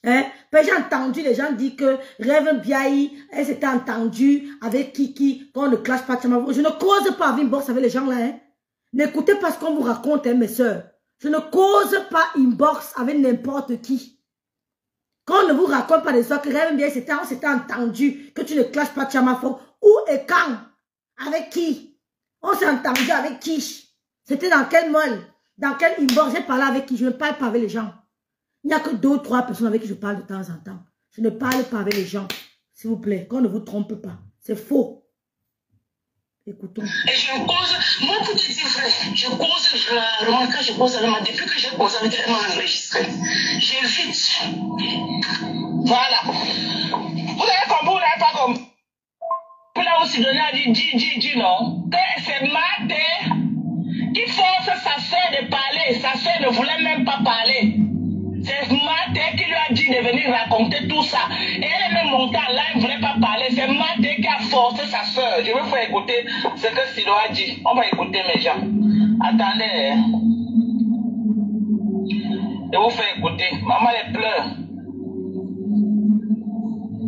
Hein? J'ai entendu les gens dire que Rêve Biaï, elle s'était entendue avec Kiki, qu'on ne clash pas. Je ne cause pas inbox avec les gens là. Hein? N'écoutez pas ce qu'on vous raconte, hein, mes soeurs. Je ne cause pas inbox avec n'importe qui. Quand on ne vous raconte pas des histoires que Rêve Biaï, on s'était entendu que tu ne clashes pas Chamafo. Où et quand? Avec qui? On s'est entendu avec qui? C'était dans quel mall? Dans quel inbox? J'ai parlé avec qui? Je ne parle pas avec les gens. Il n'y a que 2 ou 3 personnes avec qui je parle de temps en temps. Je ne parle pas avec les gens. S'il vous plaît, qu'on ne vous trompe pas. C'est faux. Écoutons. Et je cause, moi pour te dire vrai, je cause rarement quand je cause avec moi. Depuis que je cause avec elle, elle m'a enregistré. J'évite. Voilà. Vous avez compris, vous n'avez pas compris. Vous l'avez aussi donné à dire, dis, non. Que c'est Maté qui force sa soeur de parler. Sa soeur ne voulait même pas parler. C'est Maté qui lui a dit de venir raconter tout ça. Et elle est même montée en live, elle ne voulait pas parler. C'est Maté qui a forcé sa soeur. Je vais vous faire écouter ce que Sido a dit. On va écouter mes gens. Attendez. Je vais vous faire écouter. Maman, elle pleure.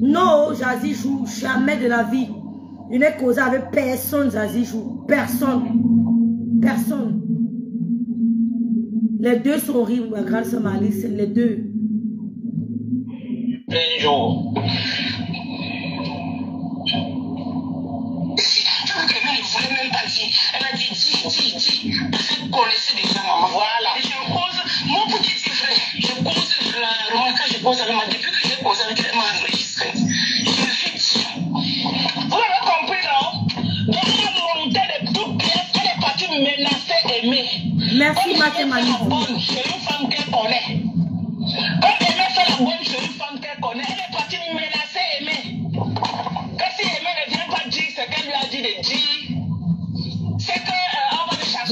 Non, Zazie joue jamais de la vie. Je n'ai causé avec personne, Zazie joue. Personne. Personne. Les deux sont horribles, ma grande sœur Malice, les deux. Un jour. Elle ne voulait même pas dire. Elle a dit, dis. Parce que vous connaissez déjà maman. Voilà. Et je cause, moi pour te dire vrai, je cause rarement quand je cause avec moi. Depuis que j'ai causé avec elle, elle m'a enregistré. J'évite. Vous l'avez compris, non? Donc elle a monté de toutes pièces, elle est partie menacer Aimé. Merci, Mathieu Malice. C'est une femme qu'elle connaît.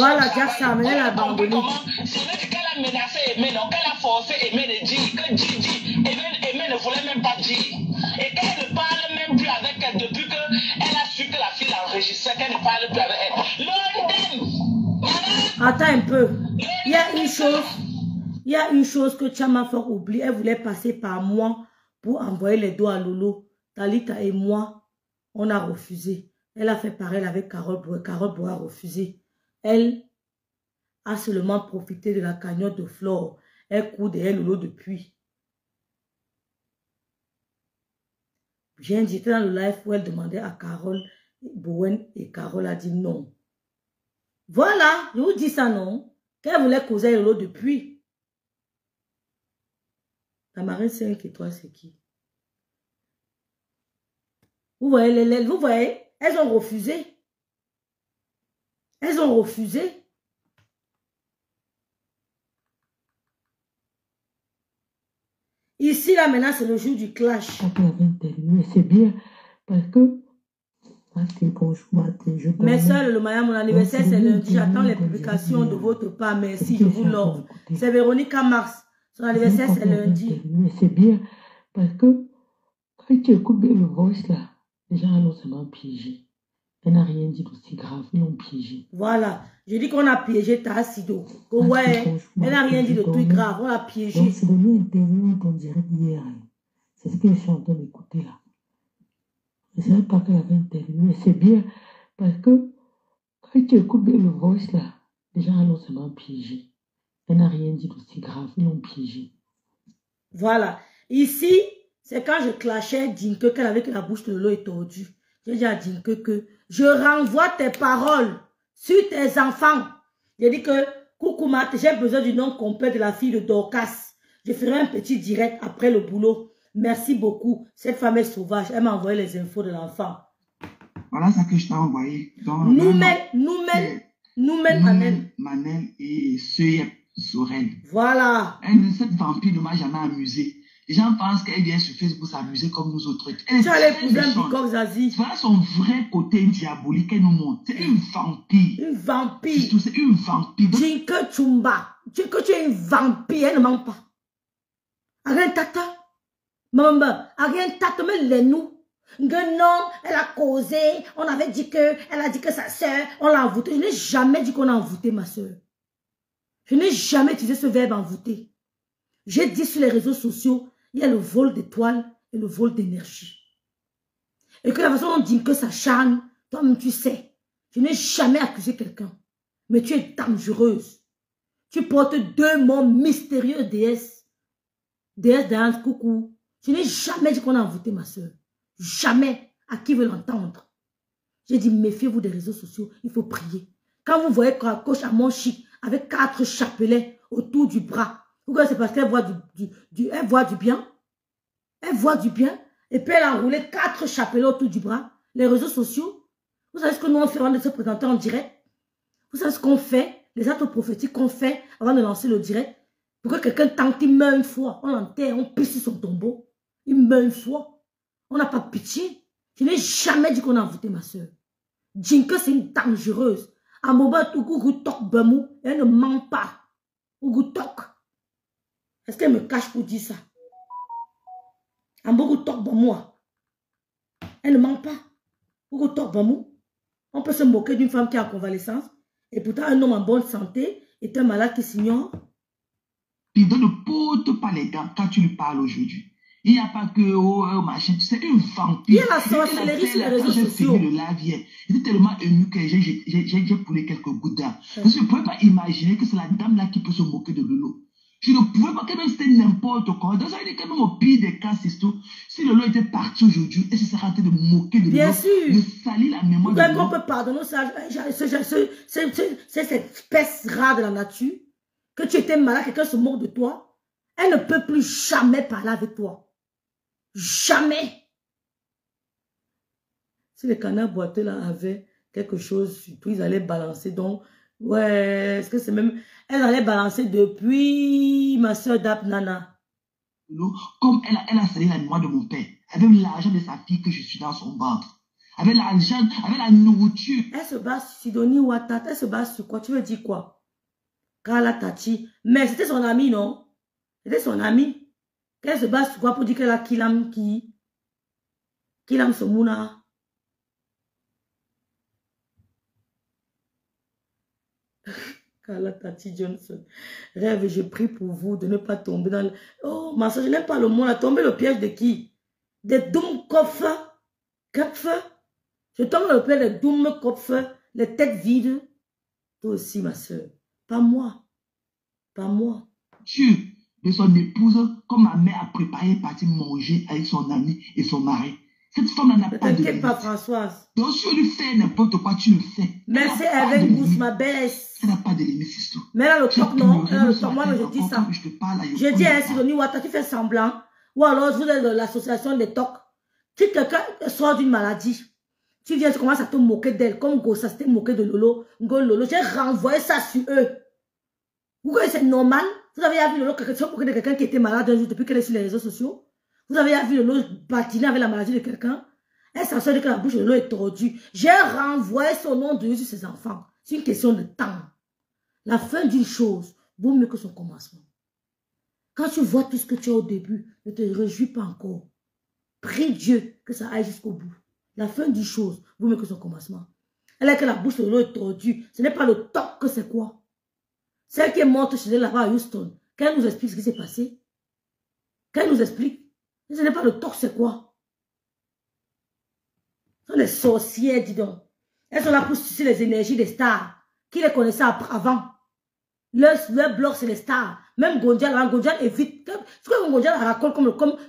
Voilà, Jackson, mais elle a abandonné. C'est vrai qu'elle a menacé Aimé, donc elle a forcé Aimé de dire que Aimé ne voulait même pas dire. Et qu'elle ne parle même plus avec elle depuis qu'elle a su que la fille l'enregistrait, qu'elle ne parle plus avec elle. Attends un peu. Il y a une chose que Chama Fort oublie. Elle voulait passer par moi pour envoyer les dos à Lolo. Talita et moi, on a refusé. Elle a fait pareil avec Carole Bois. Carole Bois a refusé. Elle a seulement profité de la cagnotte de Flore. Elle court derrière Lolo depuis. J'étais dans le live où elle demandait à Carole Bowen et Carole a dit non. Voilà, je vous dis ça non. Qu'elle voulait causer avec Lolo depuis. La marine 5 étoiles, c'est qui? Vous voyez, elles ont refusé. Elles ont refusé. Ici, là, maintenant, c'est le jour du clash. C'est bien, parce que... Mes soeurs, le Maya, mon anniversaire, c'est lundi. J'attends les publications de votre part. Merci, je vous l'offre. C'est Véronica Mars. Son anniversaire, c'est lundi. C'est bien, parce que quand tu écoutes bien le voice, là, les gens l'ont seulement piégé. Elle n'a rien dit d'aussi grave, ils l'ont piégé. Voilà. Je dis qu'on a piégé Tassido. Ouais, elle n'a rien dit de tout grave, on l'a piégé. C'est donné un interview en direct hier. C'est ce que je suis en train d'écouter là. Je ne savais pas qu'elle avait interviewé. C'est bien, parce que quand tu écoutes bien le voice là, les gens l'ont seulement piégé. Elle n'a rien dit d'aussi grave, ils l'ont piégé. Voilà. Ici, c'est quand je clashais Dinke qu'elle avait que la bouche de l'eau est tordue. J'ai dit à Dinke que je renvoie tes paroles sur tes enfants. J'ai dit que, coucou Mat, j'ai besoin du nom complet de la fille de Dorcas. Je ferai un petit direct après le boulot. Merci beaucoup. Cette femme est sauvage. Elle m'a envoyé les infos de l'enfant. Voilà ça que je t'ai envoyé. Manel et Sorel. Voilà. Cette vampire ne m'a jamais amusé. Les gens pensent qu'elle vient sur Facebook s'amuser comme nous autres. Tu as les cousins Bikov Zazie. Voilà son vrai côté diabolique qu'elle nous montre. C'est une vampire. Une vampire. C'est une vampire. Jinke Chumba. Tu es une vampire. Elle ne ment pas. Rien tata. Maman, rien tata, mais les nous. Non, elle a causé. On avait dit que, elle a dit que sa soeur, on l'a envoûtée. Je n'ai jamais dit qu'on a envoûté ma soeur. Je n'ai jamais utilisé ce verbe envoûter. J'ai dit sur les réseaux sociaux, il y a le vol d'étoiles et le vol d'énergie. Et que la façon dont on dit que ça charme, toi-même tu sais. Je n'ai jamais accusé quelqu'un. Mais tu es dangereuse. Tu portes deux mots mystérieux, déesse. Déesse d'Anne, coucou. Je n'ai jamais dit qu'on a envoûté ma soeur. Jamais. À qui veut l'entendre? J'ai dit, méfiez-vous des réseaux sociaux. Il faut prier. Quand vous voyez qu'un coach à mon chic avec 4 chapelets autour du bras, c'est parce qu'elle voit elle voit du bien. Elle voit du bien. Et puis elle a enroulé 4 chapelets autour du bras. Les réseaux sociaux. Vous savez ce que nous on fait avant de se présenter en direct? Vous savez ce qu'on fait? Les actes prophétiques qu'on fait avant de lancer le direct? Pour que quelqu'un tente, il meurt une fois. On l'enterre, on pisse sur son tombeau. Il meurt une fois. On n'a pas pitié. Je n'ai jamais dit qu'on a envoûté ma soeur. Jinke, c'est une dangereuse. Amoba, Ougou Tok Bamou, elle ne ment pas. Ougou Tok. Est-ce qu'elle me cache pour dire ça? Amoba Tok Bamou. Elle ne ment pas. Ougou Tok Bamou. On peut se moquer d'une femme qui est en convalescence. Et pourtant, un homme en bonne santé est un malade qui s'ignore. Il ne porte pas les gants quand tu lui parles aujourd'hui. Il n'y a pas que machin, c'est une vampire. Il y a la sorcellerie sur les réseaux sociaux. J'étais tellement ému que j'ai poulé quelques gouttes d'eau. Parce que je ne pouvais pas imaginer que c'est la dame là qui peut se moquer de Lolo. Je ne pouvais pas, quand même c'était n'importe quoi. Dans un quand même au pire des cas, c'est tout. Si Lolo était parti aujourd'hui, elle se serait en train de moquer de Lolo. Bien sûr. De salir la mémoire de Lolo. Pourquoi qu'on peut pardonner ça? C'est cette espèce rare de la nature. Que tu étais malade, quelqu'un se moque de toi. Elle ne peut plus jamais parler avec toi. Jamais. Si les canards boiteux là avaient quelque chose, surtout ils allaient balancer. Donc, ouais, est-ce que c'est même... Elle allait balancer depuis ma soeur Dapnana. Comme elle a sali la mémoire de mon père, avec l'argent de sa fille que je suis dans son ventre. avec l'argent, avec la nourriture. Elle se base sur Sidonie Ouattara. Elle se base sur quoi? Tu veux dire quoi? Karla Tachi. Mais c'était son ami, non? C'était son ami. Elle se base sur quoi pour dire qu'elle a Kilam Somuna? Karla Tati Johnson. Rêve, je prie pour vous de ne pas tomber dans le... Oh, ma soeur, je n'aime pas le monde. A tombé le piège de qui? Des Doomkopf. Je tombe dans le piège des Doomkopf, les têtes vides. Toi aussi, ma soeur. Pas moi. Pas moi. De son épouse, comme ma mère a préparé partir manger avec son ami et son mari. Cette femme n'a pas de limite. T'inquiète pas, Françoise. Donc, si tu lui fais n'importe quoi, tu le fais. Merci avec Gousse, ma belle. Elle n'a pas de limite, c'est tout. Mais là, le top, non. Là, le top, moi, je dis ça. Je dis à Sidonie Ouattara, tu fais semblant. Ou alors, vous êtes de l'association des TOC. Si quelqu'un sort d'une maladie, tu viens, tu commences à te moquer d'elle. Comme Gossa s'était moqué de Lolo. Lolo, j'ai renvoyé ça sur eux. Vous voyez, c'est normal. Vous avez vu Lolo, quelqu'un qui était malade un jour depuis qu'elle est sur les réseaux sociaux. Vous avez vu Lolo patiner avec la maladie de quelqu'un. Elle s'en sort de que la bouche de Lolo est tordue. J'ai renvoyé son nom de Dieu sur ses enfants. C'est une question de temps. La fin d'une chose vaut mieux que son commencement. Quand tu vois tout ce que tu as au début, ne te réjouis pas encore. Prie Dieu que ça aille jusqu'au bout. La fin d'une chose vaut mieux que son commencement. Elle a que la bouche de Lolo est tordue. Ce n'est pas le top que c'est quoi. Celle qui est morte chez elle là-bas à Houston, qu'elle nous explique ce qui s'est passé. Qu'elle nous explique. Ce n'est pas le toc, c'est quoi? Ce sont des sorcières, dis donc. Elles sont là pour sucer les énergies des stars. Qui les connaissait avant? Leur bloc, c'est les stars. Même Gondial, Gondial évite. Pourquoi Gondial la raconte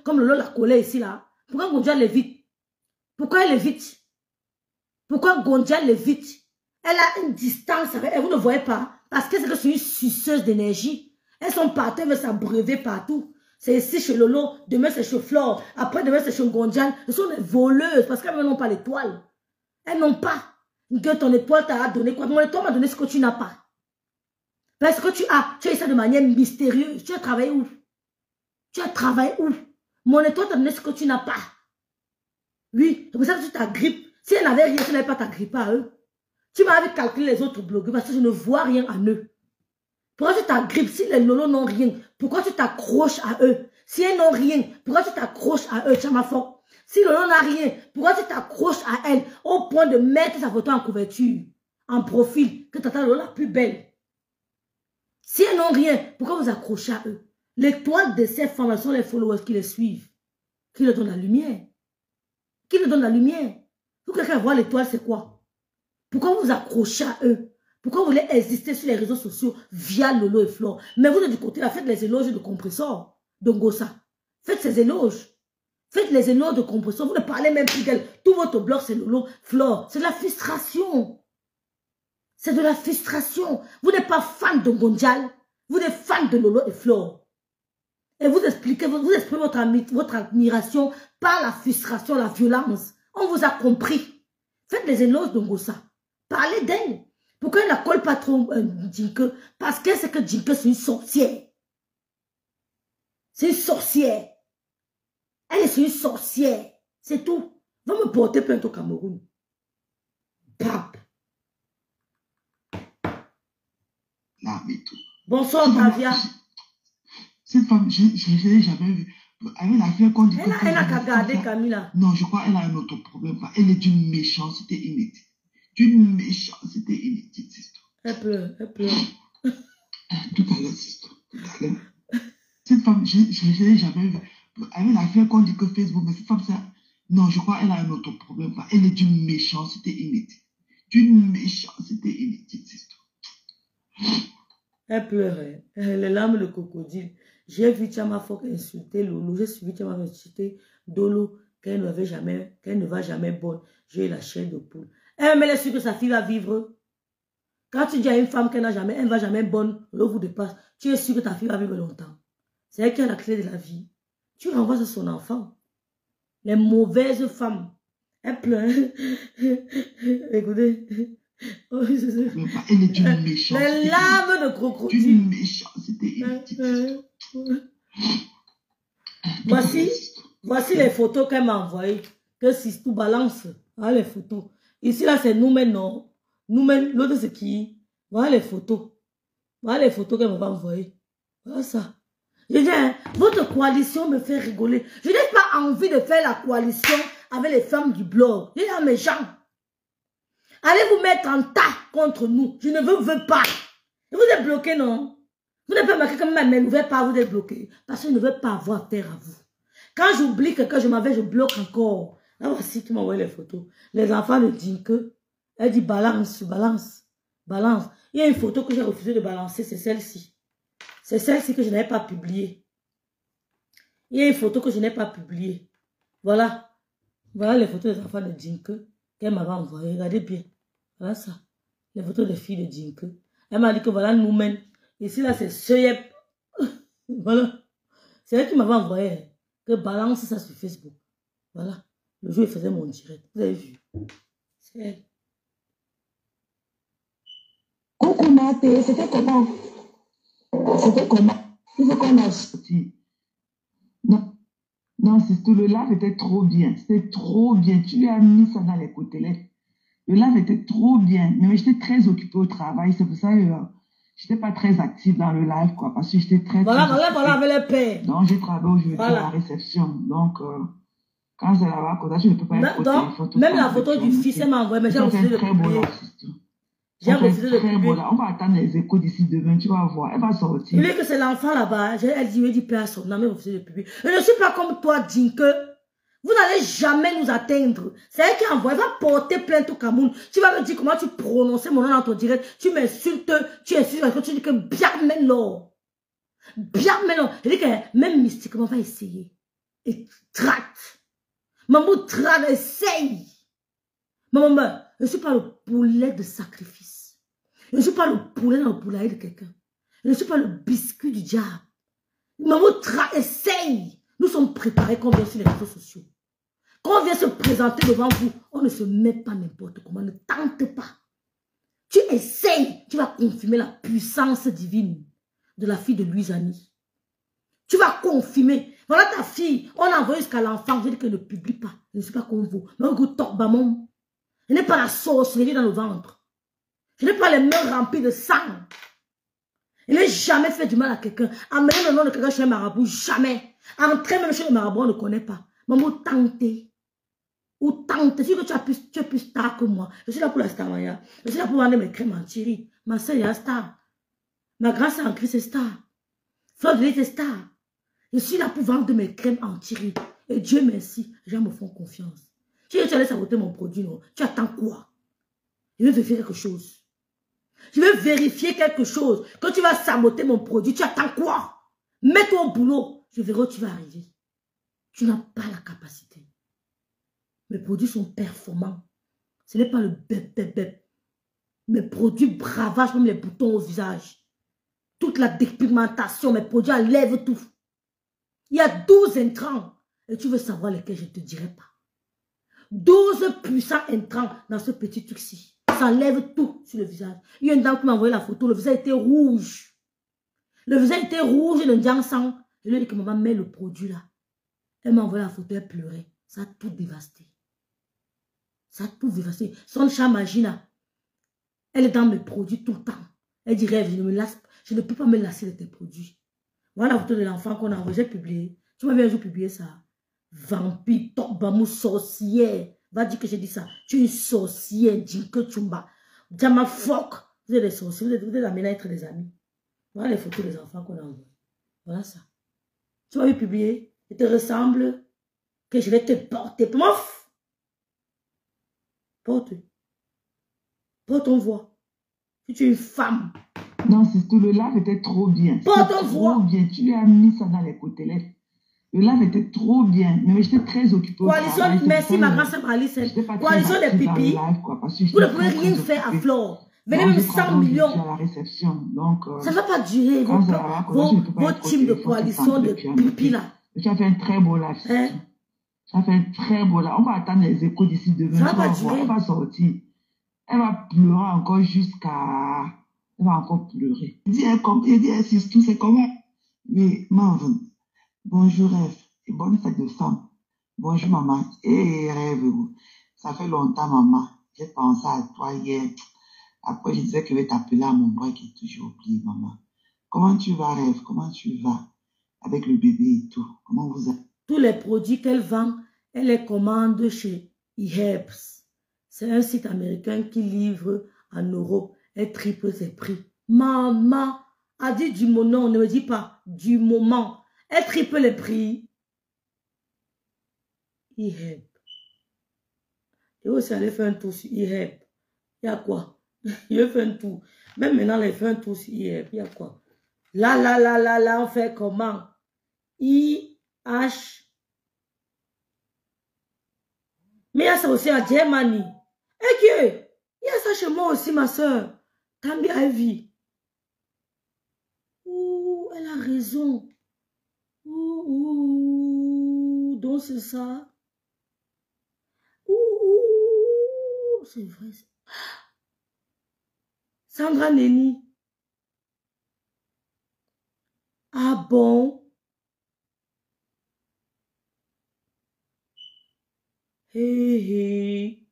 comme le lot l'a collé ici, là? Pourquoi Gondial l'évite? Pourquoi elle évite? Pourquoi Gondial l'évite? Elle a une distance avec elle, vous ne voyez pas. Parce que c'est une suceuse d'énergie. Elles sont parties, elles veulent s'abreuver partout. C'est ici chez Lolo, demain c'est chez Flore, après demain c'est chez Ngondian. Ce sont des voleuses parce qu'elles n'ont pas l'étoile. Elles n'ont pas. Que ton étoile t'a donné quoi? Mon étoile m'a donné ce que tu n'as pas. Parce que tu as eu ça de manière mystérieuse. Tu as travaillé où? Tu as travaillé où? Mon étoile t'a donné ce que tu n'as pas. Oui, c'est pour ça que tu t'agrippes. Si elle n'avait rien, tu n'avais pas t'agripper à eux. Tu m'avais calculé les autres blogueurs parce que je ne vois rien en eux. Pourquoi tu t'agrippes si les lolos n'ont rien? Pourquoi tu t'accroches à eux? Si elles n'ont rien, pourquoi tu t'accroches à eux, Chamafok? Si Lolo n'a rien, pourquoi tu t'accroches à elle au point de mettre sa photo en couverture, en profil, que tu attends Lolo la plus belle? Si elles n'ont rien, pourquoi vous accrochez à eux? L'étoile de ces femmes, sont les followers qui les suivent, qui leur donnent la lumière. Qui leur donnent la lumière? Pour que quelqu'un voit l'étoile, c'est quoi? Pourquoi vous accrochez à eux? Pourquoi vous voulez exister sur les réseaux sociaux via Lolo et Flore? Mais vous êtes du côté là, faites les éloges de compresseur, de Ngossa. Faites ces éloges. Faites les éloges de compresseur. Vous ne parlez même plus d'elle. Tout votre blog, c'est Lolo, Flore. C'est de la frustration. C'est de la frustration. Vous n'êtes pas fan de Ngondial. Vous êtes fan de Lolo et Flore. Et vous expliquez, vous exprimez votre admiration par la frustration, la violence. On vous a compris. Faites les éloges de Ngossa. Parlez d'elle. Pourquoi elle ne colle pas trop Djinke? Parce qu'elle sait que Djinke, c'est une sorcière. C'est une sorcière. Elle est une sorcière. C'est tout. Va me porter plainte au Cameroun. Pape. Là, mais tout. Bonsoir, Tavia. Cette femme, je ne l'ai jamais vue. Avec l'affaire qu'on dit que... Elle n'a qu'à garder Camilla. Non, je crois qu'elle a un autre problème. Elle est d'une méchanceté inédite. D'une méchanceté inédite, c'est tout. Elle pleure, elle pleure. Tout à l'heure, c'est tout. Tout à l'heure. Cette femme, je ne l'ai jamais vue. Avec l'affaire qu'on dit que Facebook, mais cette femme, ça... Non, je crois qu'elle a un autre problème. Elle est d'une méchanceté inédite. D'une méchanceté inédite, c'est tout. Elle pleurait. Les larmes de crocodile. J'ai vu Chamafok insulter Lolo. J'ai suivi Chamafok insulter Dolo. Qu'elle ne va jamais bonne. J'ai la chair de poule. Mais elle est sûre que sa fille va vivre. Quand tu dis à une femme qu'elle ne va jamais bonne, l'eau vous dépasse. Tu es sûr que ta fille va vivre longtemps. C'est elle qui a la clé de la vie. Tu renvoies à son enfant. Les mauvaises femmes. Elles pleurent. Écoutez. Oh, elle est d'une méchanceté. Les larmes de crocodile. D'une méchanceté inédite. Voici les photos qu'elle m'a envoyées. Que Sistou balance. Voilà les photos. Ici, là, c'est nous-mêmes, non. Nous-mêmes, l'autre, c'est qui? Voilà les photos. Voilà les photos qu'elle m'a envoyées. Voilà ça. Je dis, hein, votre coalition me fait rigoler. Je n'ai pas envie de faire la coalition avec les femmes du blog. Je dis à mes gens, allez vous mettre en tas contre nous. Je ne veux pas. Et vous êtes bloqués, non? Vous n'avez pas marqué comme ma main ne veut pas vous êtes bloqués. Parce que je ne veux pas avoir affaire à vous. Quand j'oublie quelqu'un, je bloque encore. Là, voici qui m'a envoyé les photos. Les enfants de Dinke. Elle dit balance, balance, balance. Il y a une photo que j'ai refusé de balancer, c'est celle-ci. C'est celle-ci que je n'avais pas publiée. Il y a une photo que je n'ai pas publiée. Voilà. Voilà les photos des enfants de Dinke qu'elle m'avait envoyées. Regardez bien. Voilà ça. Les photos des filles de Dinke. Elle m'a dit que voilà nous-mêmes. Ici, là, c'est Soyep. Voilà. C'est elle qui m'avait envoyé. Que balance ça sur Facebook. Voilà. Le jour, il faisait mon direct. Vous avez vu. C'est elle. Coucou Maté, c'était comment? C'était comment? Il faut qu'on a sorti. Non, non, c'est tout. Le live était trop bien. C'était trop bien. Tu lui as mis ça dans les côtés. Le live était trop bien. Mais j'étais très occupée au travail. C'est pour ça que je n'étais pas très active dans le live, quoi. Parce que j'étais très. Voilà, très voilà, voilà, avec les pères. Donc, j'ai travaillé aujourd'hui Voilà. à la réception. Donc, quand c'est là-bas, je ne peux pas être donc, même la photo du fils, elle m'a envoyé, mais j'ai refusé de publier. J'ai refusé de publier. On va attendre les échos d'ici demain, tu vas voir. Elle va sortir. Il dit que c'est l'enfant là-bas. Elle dit paix à son âme, elle refusé de publier. Je ne suis pas comme toi, Dinke. Vous n'allez jamais nous atteindre. C'est elle qui envoie. Elle va porter plainte au Cameroun. Tu vas me dire comment tu prononçais mon nom dans ton direct. Tu m'insultes. Tu insultes parce que tu dis que bien maintenant. Bien maintenant. Je dis que même mystiquement, on va essayer. Et traite. Maman traite, essaye. Maman, je ne suis pas le poulet de sacrifice. Je ne suis pas le poulet dans le poulailler de quelqu'un. Je ne suis pas le biscuit du diable. Maman, essaye. Nous sommes préparés quand on vient sur les réseaux sociaux. Quand on vient se présenter devant vous, on ne se met pas n'importe comment. Ne tente pas. Tu essayes. Tu vas confirmer la puissance divine de la fille de Louise-Annie. Tu vas confirmer. Voilà ta fille. On a envoyé jusqu'à l'enfant. Je dis qu'elle ne publie pas. Je ne suis pas comme vous. Mais écoute, Torbamon. Je n'ai pas la sorcellerie dans le ventre. Je n'ai pas les mains remplies de sang. Je n'ai jamais fait du mal à quelqu'un. Amener le nom de quelqu'un chez un marabout, jamais. Entrer même chez le marabout, on ne connaît pas. Maman, tenter. Ou tenter. Si tu es plus star que moi. Je suis là pour la star, Maya. Je suis là pour vendre mes crèmes en Thierry. Ma soeur est star. Ma grande soeur en Christ est star. Fleur de est star. Je suis là pour vendre mes crèmes en Thierry. Et Dieu merci, les gens me font confiance. Si tu allais saboter mon produit, non, tu attends quoi? Je vais vérifier quelque chose. Je vais vérifier quelque chose. Quand tu vas saboter mon produit, tu attends quoi? Mets-toi au boulot. Je verrai où tu vas arriver. Tu n'as pas la capacité. Mes produits sont performants. Ce n'est pas le bep. Mes produits bravage, même les boutons au visage. Toute la dépigmentation, mes produits enlèvent tout. Il y a 12 intrants. Et tu veux savoir lesquels, je ne te dirai pas. 12 puissants intrants dans ce petit truc-ci. Ça enlève tout sur le visage. Il y a une dame qui m'a envoyé la photo. Le visage était rouge. Le visage était rouge et le diang sang. Je lui ai dit que maman met le produit là. Elle m'a envoyé la photo, elle pleurait. Ça a tout dévasté. Ça a tout dévasté. Son chat magie là. Elle est dans mes produits tout le temps. Elle dit rêve, je ne peux pas me lasser de tes produits. Voilà la photo de l'enfant qu'on a envoyé. J'ai publié. Tu m'as vu un jour publier ça. Vampire, Torbamou, sorcière. Va dire que j'ai dit ça. Tu es une sorcière, Dinke Chumba. Djama Fok. Vous êtes des sorciers. Vous êtes amenés à être des amis. Voilà les photos des enfants qu'on a envoyées. Voilà ça. Tu m'as vu publier. Je te ressemble. Que je vais te porter. Mouf. Porte. Porte ton voix. Si tu es une femme. Non, c'est tout. Le live était trop bien. Porte ton voix. Trop bien. Tu lui as mis ça dans les côtés. Le live était trop bien, mais j'étais très occupée. Coalition, merci ma grande sœur Alice. Coalition des pipis. Vous ne pouvez rien faire à Flore. Venez même 100 millions. À la réception, donc, ça ne va pas durer. Vos teams de coalition de pipi là. Tu as fait un très beau live. Tu as fait un très beau live. On va attendre les échos d'ici demain. Ça va pas durer. Elle va sortir. Elle va pleurer encore jusqu'à... Elle va encore pleurer. Elle dit, tout c'est comment? Mais Marvin. Bonjour Rêve et bonne fête de femme. Bonjour maman et rêve. Ça fait longtemps, maman. J'ai pensé à toi hier. Après, je disais que je vais t'appeler à mon boy qui est toujours oublié, maman. Comment tu vas, Rêve? Comment tu vas? Avec le bébé et tout. Comment vous êtes? Tous les produits qu'elle vend, elle les commande chez eHerbs. C'est un site américain qui livre en Europe. Elle triple ses prix. Maman a dit du moment, ne me dis pas du moment. Elle triple les prix. eHerb. Et aussi, elle fait un tour sur eHerb. Il y a quoi? Il fait un tour. Même maintenant, elle fait un tour sur eHerb. Il y a quoi? Là, on fait comment? I-H. Mais il y a ça aussi à Germany. Et que, il y a ça chez moi aussi, ma soeur. Tambi Ivy. Ouh, elle a raison. Ouh, donc c'est ça. Ouh, c'est vrai. Sandra Neni. Ah bon? Hé.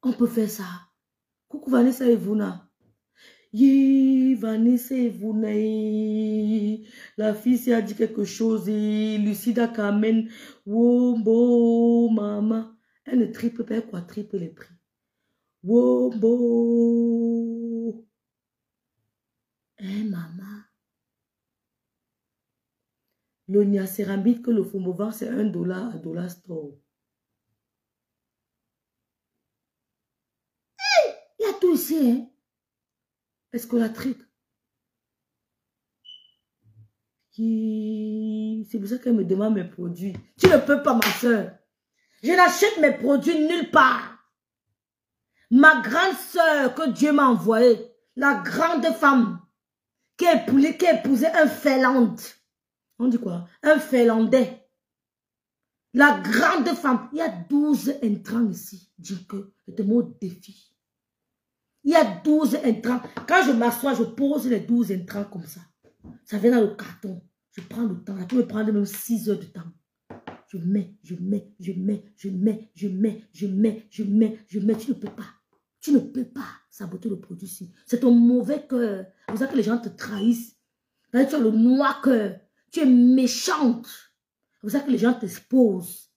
On peut faire ça. Coucou Vanessa et Vuna. Vanessa et Vuna. La fille a dit quelque chose. Lucida Carmen. Wombo, maman. Elle ne triple pas, elle quadruple les prix. Wombo. Maman. Le niacéramique que le Fomovan, c'est $1 à Dollar Store. Il y a tout ici, hein. Est-ce que la trique? C'est pour ça qu'elle me demande mes produits. Tu ne peux pas, ma soeur. Je n'achète mes produits nulle part. Ma grande soeur que Dieu m'a envoyée, la grande femme qui a épousé un Finlande. On dit quoi? Un Finlandais. La grande femme. Il y a 12 intrants ici. Dis que je te mets au défi. Il y a 12 intrants. Quand je m'assois, je pose les 12 intrants comme ça. Ça vient dans le carton. Je prends le temps. Ça peut me prendre même 6 heures de temps. Je mets. Tu ne peux pas. Tu ne peux pas saboter le produit ici. C'est ton mauvais cœur. C'est pour ça que les gens te trahissent. Tu as le noir cœur. Tu es méchante. C'est pour ça que les gens t'exposent.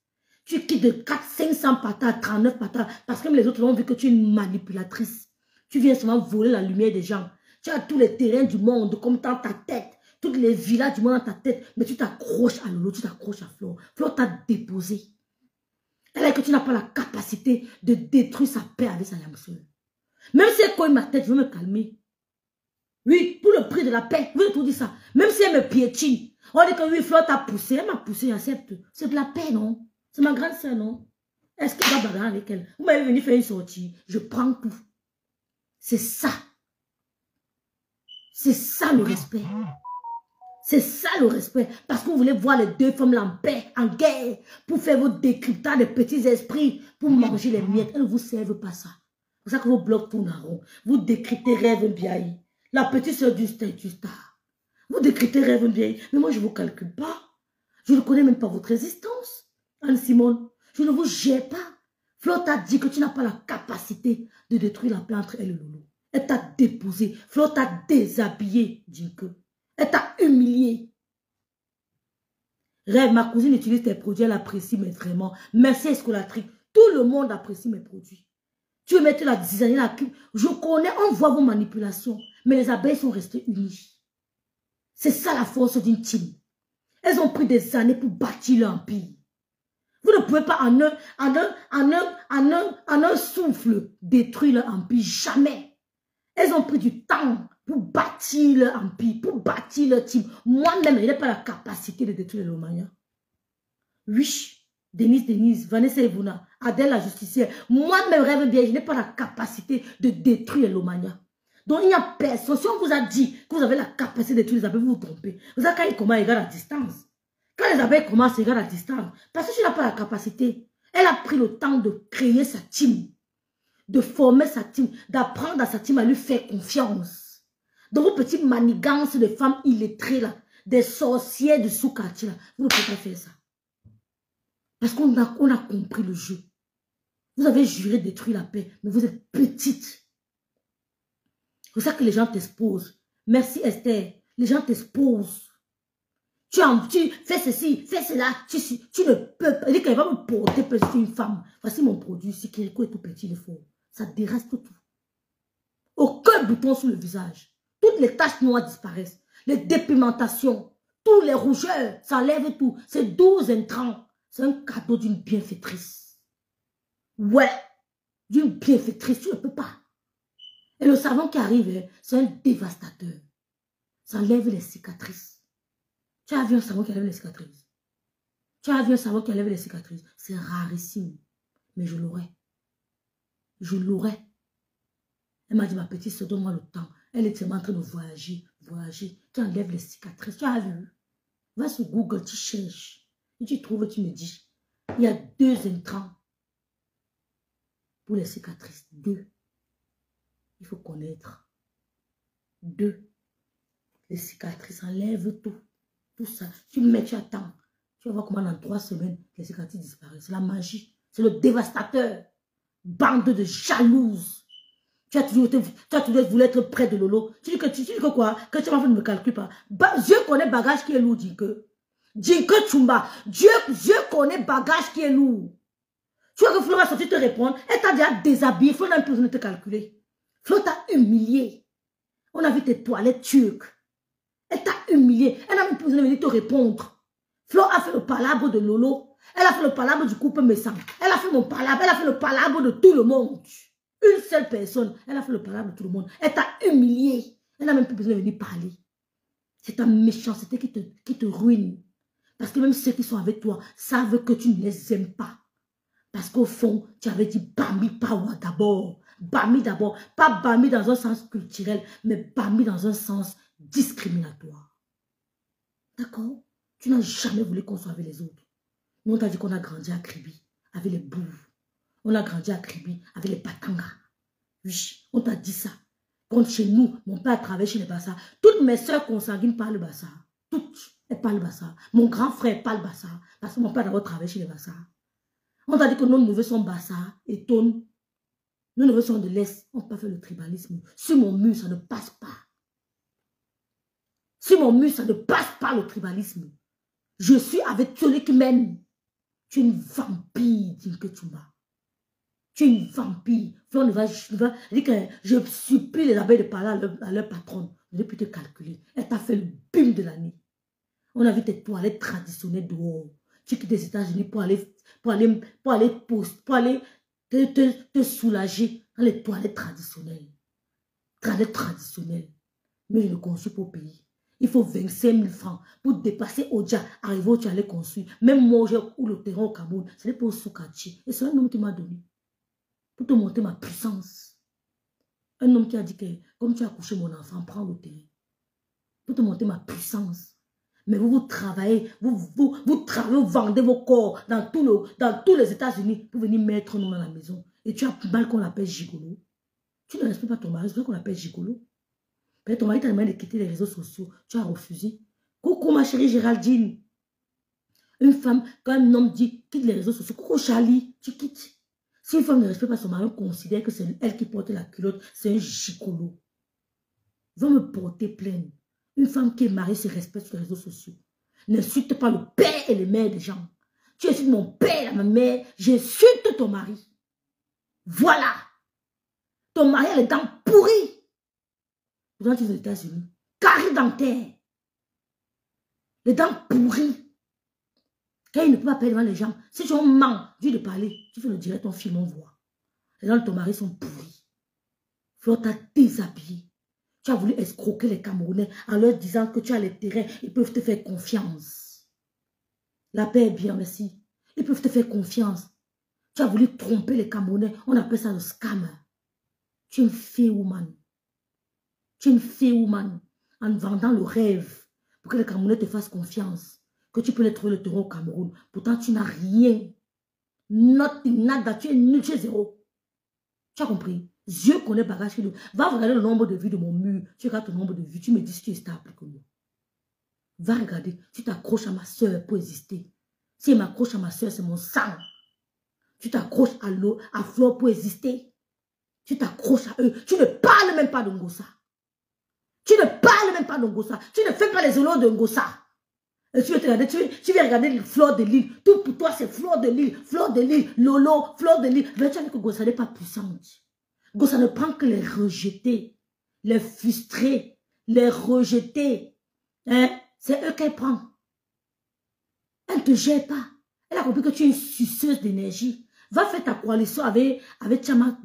Tu quittes de 400-500 patates à 39 patates. Parce que même les autres ont vu que tu es une manipulatrice. Tu viens seulement voler la lumière des gens. Tu as tous les terrains du monde comme dans ta tête. Toutes les villas du monde dans ta tête. Mais tu t'accroches à Lolo, tu t'accroches à Flo. Flo t'a déposé. Elle a dit que tu n'as pas la capacité de détruire sa paix avec sa yamseule. Même si elle cogne ma tête, je veux me calmer. Oui, pour le prix de la paix. Je veux tout dire ça. Même si elle me piétine. On dit que oui, Flo t'a poussé. Elle m'a poussé, j'accepte. C'est de la paix, non? C'est ma grande soeur, non? Est-ce qu'elle va bagarrer avec elle? Vous m'avez venu faire une sortie. Je prends tout. C'est ça. C'est ça le respect. C'est ça le respect. Parce que vous voulez voir les deux femmes là en paix, en guerre, pour faire vos décryptages de petits esprits, pour manger les miettes. Elles ne vous servent pas ça. C'est pour ça que vos blocs tournent en rond. Vous décryptez Rêve Biaï, la petite soeur du star. Vous décryptez Rêve Biaï. Mais moi, je ne vous calcule pas. Je ne connais même pas votre existence. Anne-Simone, je ne vous gère pas. Flo t'a dit que tu n'as pas la capacité de détruire la paix entre elle et Lolo. Elle t'a déposé. Flo t'a déshabillé, Dinke. Elle t'a humilié. Rêve, ma cousine utilise tes produits, elle apprécie, mais vraiment. Merci Escolatrique. Tout le monde apprécie mes produits. Tu veux mettre la designer, la cube. Je connais, on voit vos manipulations. Mais les abeilles sont restées unies. C'est ça la force d'une team. Elles ont pris des années pour bâtir leur empire. Vous ne pouvez pas en un souffle détruire leur empire. Jamais. Elles ont pris du temps pour bâtir leur empire, pour bâtir leur team. Moi-même, je n'ai pas la capacité de détruire le Romagna. Oui, Denise, Vanessa Evuna, Adèle la justicière. Moi-même, Rêve bien, je n'ai pas la capacité de détruire le Romagna. Donc, il n'y a personne. Si on vous a dit que vous avez la capacité de détruire les abeilles, vous vous trompez. Vous savez quand ils commencent, ils regardent à distance. Quand les abeilles commencent, ils regardent à distance. Parce que tu n'as pas la capacité. Elle a pris le temps de créer sa team, de former sa team, d'apprendre à sa team à lui faire confiance. Dans vos petites manigances de femmes illettrées là, des sorciers de sous-quartier, vous ne pouvez pas faire ça. Parce qu'on a compris le jeu. Vous avez juré détruire la paix, mais vous êtes petite. C'est pour ça que les gens t'exposent. Merci Esther. Les gens t'exposent. Tu fais ceci, fais cela. Tu ne peux pas. Il dit qu'elle va me porter parce que je suis une femme. Voici mon produit. Si Kiriko est tout petit, il est fort. Ça déreste tout. Aucun bouton sur le visage. Toutes les taches noires disparaissent. Les dépigmentations. Tous les rougeurs. Ça enlève tout. C'est 12 intrants. C'est un cadeau d'une bienfaitrice. Ouais. D'une bienfaitrice. Tu ne peux pas. Et le savon qui arrive, c'est un dévastateur. Ça enlève les cicatrices. Tu as vu un savon qui enlève les cicatrices? Tu as vu un savon qui enlève les cicatrices? C'est rarissime. Mais je l'aurai. Je l'aurai. Elle m'a dit, ma petite, se donne-moi le temps. Elle est tellement en train de voyager. Tu enlèves les cicatrices. Tu as vu? Va sur Google, tu cherches. Et tu trouves, tu me dis. Il y a 2 intrants pour les cicatrices. 2. Il faut connaître. 2. Les cicatrices enlèvent tout. Tout ça. Tu mets, tu attends. Tu vas voir comment dans 3 semaines, les cicatrices disparaissent. C'est la magie. C'est le dévastateur. Bande de jalouses. Tu as toujours voulu être près de Lolo. Tu dis que quoi? Que tu m'as fait ne me calcule pas. Dieu connaît bagage qui est lourd, Dinke. Dinke Chumba. Dieu connaît bagage qui est lourd. Tu vois que Flo va sortir te répondre. Elle t'a déjà déshabillé. Flo n'a plus besoin de te calculer. Flo t'a humilié. On a vu tes toilettes turques. Elle t'a humilié. Elle n'a même plus besoin de venir te répondre. Flo a fait le palabre de Lolo. Elle a fait le palabre du couple Messam. Elle a fait mon palabre. Elle a fait le palabre de tout le monde. Une seule personne. Elle a fait le palabre de tout le monde. Elle t'a humilié. Elle n'a même plus besoin de venir parler. C'est ta méchanceté qui te ruine. Parce que même ceux qui sont avec toi savent que tu ne les aimes pas. Parce qu'au fond, tu avais dit Bami Power d'abord. Bami d'abord. Pas Bami dans un sens culturel, mais Bami dans un sens discriminatoire. D'accord? Tu n'as jamais voulu qu'on soit avec les autres. Nous, on t'a dit qu'on a grandi à Kribi, avec les bouves. On a grandi à Kribi, avec les Patanga. Oui, on t'a dit ça. Quand chez nous, mon père a travaillé chez les Bassa. Toutes mes soeurs consanguines parlent Bassa. Toutes, elles parlent Bassa. Mon grand frère parle Bassa. Parce que mon père a d'abord travaillé chez les Bassa. On t'a dit que nos neveux sont Bassa et Tone. Nos neveux sont de l'Est. On ne peut pas faire le tribalisme. Sur mon mur, ça ne passe pas. Sur mon mur, ça ne passe pas le tribalisme. Je suis avec celui qui m'aime. Tu es une vampire, Dinke Chumba. Tu es une vampire. Flon ne va dire que je supplie les abeilles de parler à leur patronne. Je ne peux te calculer. Elle t'a fait le bim de l'année. On a vu tes toilettes traditionnelles dehors. Tu quittes les États-Unis pour aller te soulager dans les toilettes traditionnelles. Toilettes traditionnelles. Mais je ne construis pas au pays. Il faut 25 000 francs pour dépasser Oja, arriver où tu allais construire. Même moi, j'ai eu le terrain au Cameroun. Ce n'est pas au Soukati. Et c'est un homme qui m'a donné. Pour te montrer ma puissance. Un homme qui a dit que, comme tu as couché mon enfant, prends le terrain. Pour te montrer ma puissance. Mais vous travaillez, vous travaillez, vous vendez vos corps dans tous les États-Unis pour venir mettre nous dans la maison. Et tu as mal qu'on l'appelle gigolo. Tu ne respectes pas ton mari, c'est pour qu'on l'appelle gigolo. Peut-être ton mari t'a demandé de quitter les réseaux sociaux. Tu as refusé. Coucou ma chérie Géraldine. Une femme, quand un homme dit quitte les réseaux sociaux, coucou Charlie, tu quittes. Si une femme ne respecte pas son mari, on considère que c'est elle qui porte la culotte, c'est un gigolo. Va me porter plainte. Une femme qui est mariée se respecte sur les réseaux sociaux. N'insulte pas le père et les mères des gens. Tu insultes mon père et ma mère, j'insulte ton mari. Voilà. Ton mari a les dents pourries. Quand tu es aux États-Unis, carie dentaire. Les dents pourries. Quand il ne peut pas parler devant les gens, si tu mens, dis de parler, tu fais le direct, ton film, on voit. Les dents de ton mari sont pourries. Flore t'a déshabillé. Tu as voulu escroquer les Camerounais en leur disant que tu as les terrains, ils peuvent te faire confiance. La paix est bien, merci. Ils peuvent te faire confiance. Tu as voulu tromper les Camerounais, on appelle ça le scam. Tu es une fée woman. Tu es une fée woman en vendant le rêve pour que les Camerounais te fassent confiance. Que tu peux les trouver le terrain au Cameroun. Pourtant, tu n'as rien. Nothing, nada, tu es nul, tu es zéro. Tu as compris? Dieu connaît bagage chez nous. Va regarder le nombre de vues de mon mur. Tu regardes ton nombre de vues. Tu me dis si tu es stable que moi. Va regarder, tu t'accroches à ma soeur pour exister. Si elle m'accroche à ma soeur, c'est mon sang. Tu t'accroches à l'eau, à Flore pour exister. Tu t'accroches à eux. Tu ne parles même pas de Ngossa. Tu ne parles même pas de Ngossa. Tu ne fais pas les honneurs de Ngossa. Et tu vas regarder les Flore de Lille. Tout pour toi, c'est Flore de Lille, Lolo, Flore de Lille. Mais tu as dit que Ngossa n'est pas puissante. Ngossa ne prend que les rejetés, les frustrés, les rejetés. Hein? C'est eux qu'elle prend. Elle ne te gère pas. Elle a compris que tu es une suceuse d'énergie. Va faire ta coalition avec Chama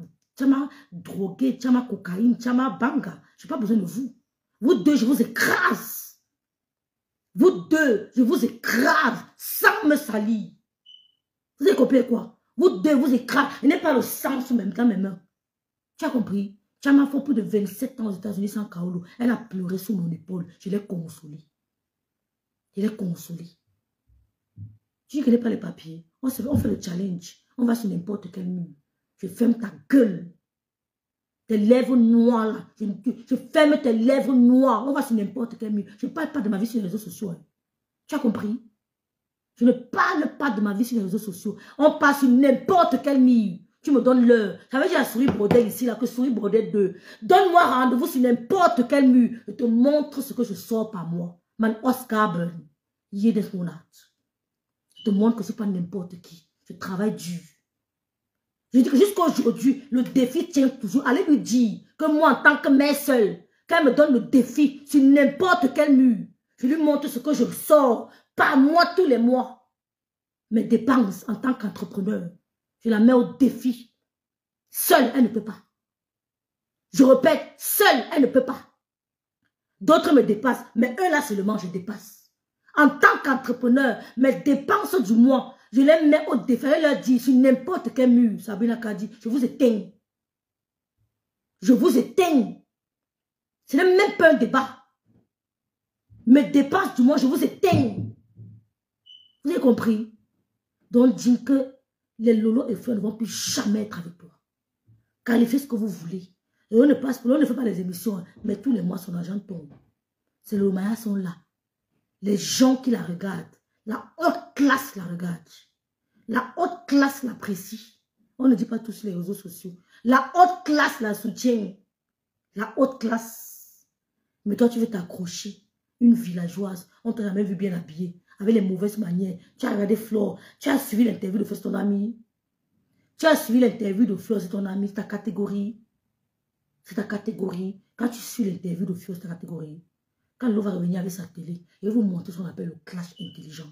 drogué, Chama cocaïne, Chama banga. Je n'ai pas besoin de vous. Vous deux, je vous écrase. Vous deux, je vous écrase sans me salir. Vous avez compris quoi? Vous deux, vous écrase. Il n'est pas le sang sur dans mes mains. Tu as compris? Chama fait plus de 27 ans aux États-Unis sans Kaolo. Elle a pleuré sur mon épaule. Je l'ai consolée. Je l'ai consolée. Tu ne connais pas les papiers. On fait le challenge. On va sur n'importe quel mur. Je ferme ta gueule. Tes lèvres noires là. Je ferme tes lèvres noires. On va sur n'importe quel mur. Je ne parle pas de ma vie sur les réseaux sociaux. Hein. Tu as compris? Je ne parle pas de ma vie sur les réseaux sociaux. On passe sur n'importe quel mur. Tu me donnes l'heure. J'avais dit à Souris Brodel ici, là, que Souris Brodel 2. Donne-moi rendez-vous sur n'importe quel mur. Je te montre ce que je sors par moi. Man Oscar Burn. Yedes Monat. Je te montre que ce n'est pas n'importe qui. Je travaille dur. Je dis que jusqu'à aujourd'hui, le défi tient toujours. Allez lui dire que moi, en tant que mère seule, qu'elle me donne le défi sur n'importe quel mur. Je lui montre ce que je sors par mois, tous les mois. Mes dépenses en tant qu'entrepreneur, je la mets au défi. Seule, elle ne peut pas. Je répète, seule, elle ne peut pas. D'autres me dépassent, mais eux là seulement, je dépasse. En tant qu'entrepreneur, mes dépenses du mois, je les mets au défi. Je leur dis sur n'importe quel mur, Sabrina Kadi, je vous éteins. Je vous éteins. Ce n'est même pas un débat. Mes dépenses du mois, je vous éteins. Vous avez compris? Donc, dis que les Lolo et Flore ne vont plus jamais être avec toi. Qualifiez ce que vous voulez. Et on ne fait pas les émissions, mais tous les mois, son argent tombe. C'est le Maya sont là. Les gens qui la regardent, la haute classe la regarde. La haute classe l'apprécie. On ne dit pas tout sur les réseaux sociaux. La haute classe la soutient. La haute classe. Mais toi, tu veux t'accrocher. Une villageoise. On t'a jamais vu bien habillée. Avec les mauvaises manières. Tu as regardé Flore. Tu as suivi l'interview de Flore, c'est ton ami. Tu as suivi l'interview de Flore, c'est ton ami. C'est ta catégorie. C'est ta catégorie. Quand tu suis l'interview de Flore, c'est ta catégorie. Quand Lolo va revenir avec sa télé, il va vous montrer ce qu'on appelle le clash intelligent.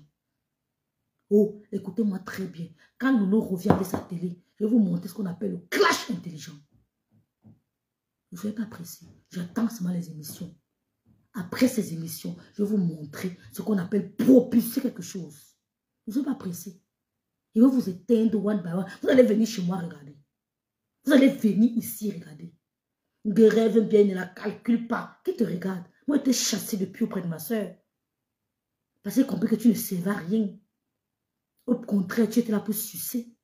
Oh, écoutez-moi très bien. Quand Lolo revient avec sa télé, je vais vous montrer ce qu'on appelle le clash intelligent. Ne soyez pas pressés. J'attends seulement les émissions. Après ces émissions, je vais vous montrer ce qu'on appelle propulser quelque chose. Ne soyez pas pressés. Il va vous éteindre one by one. Vous allez venir chez moi regarder. Vous allez venir ici regarder. Des rêves bien, ne la calcule pas. Qui te regarde? Moi, je t'ai chassé depuis auprès de ma soeur. Parce que j'ai compris que tu ne servais à rien. Au contraire, tu étais là pour sucer.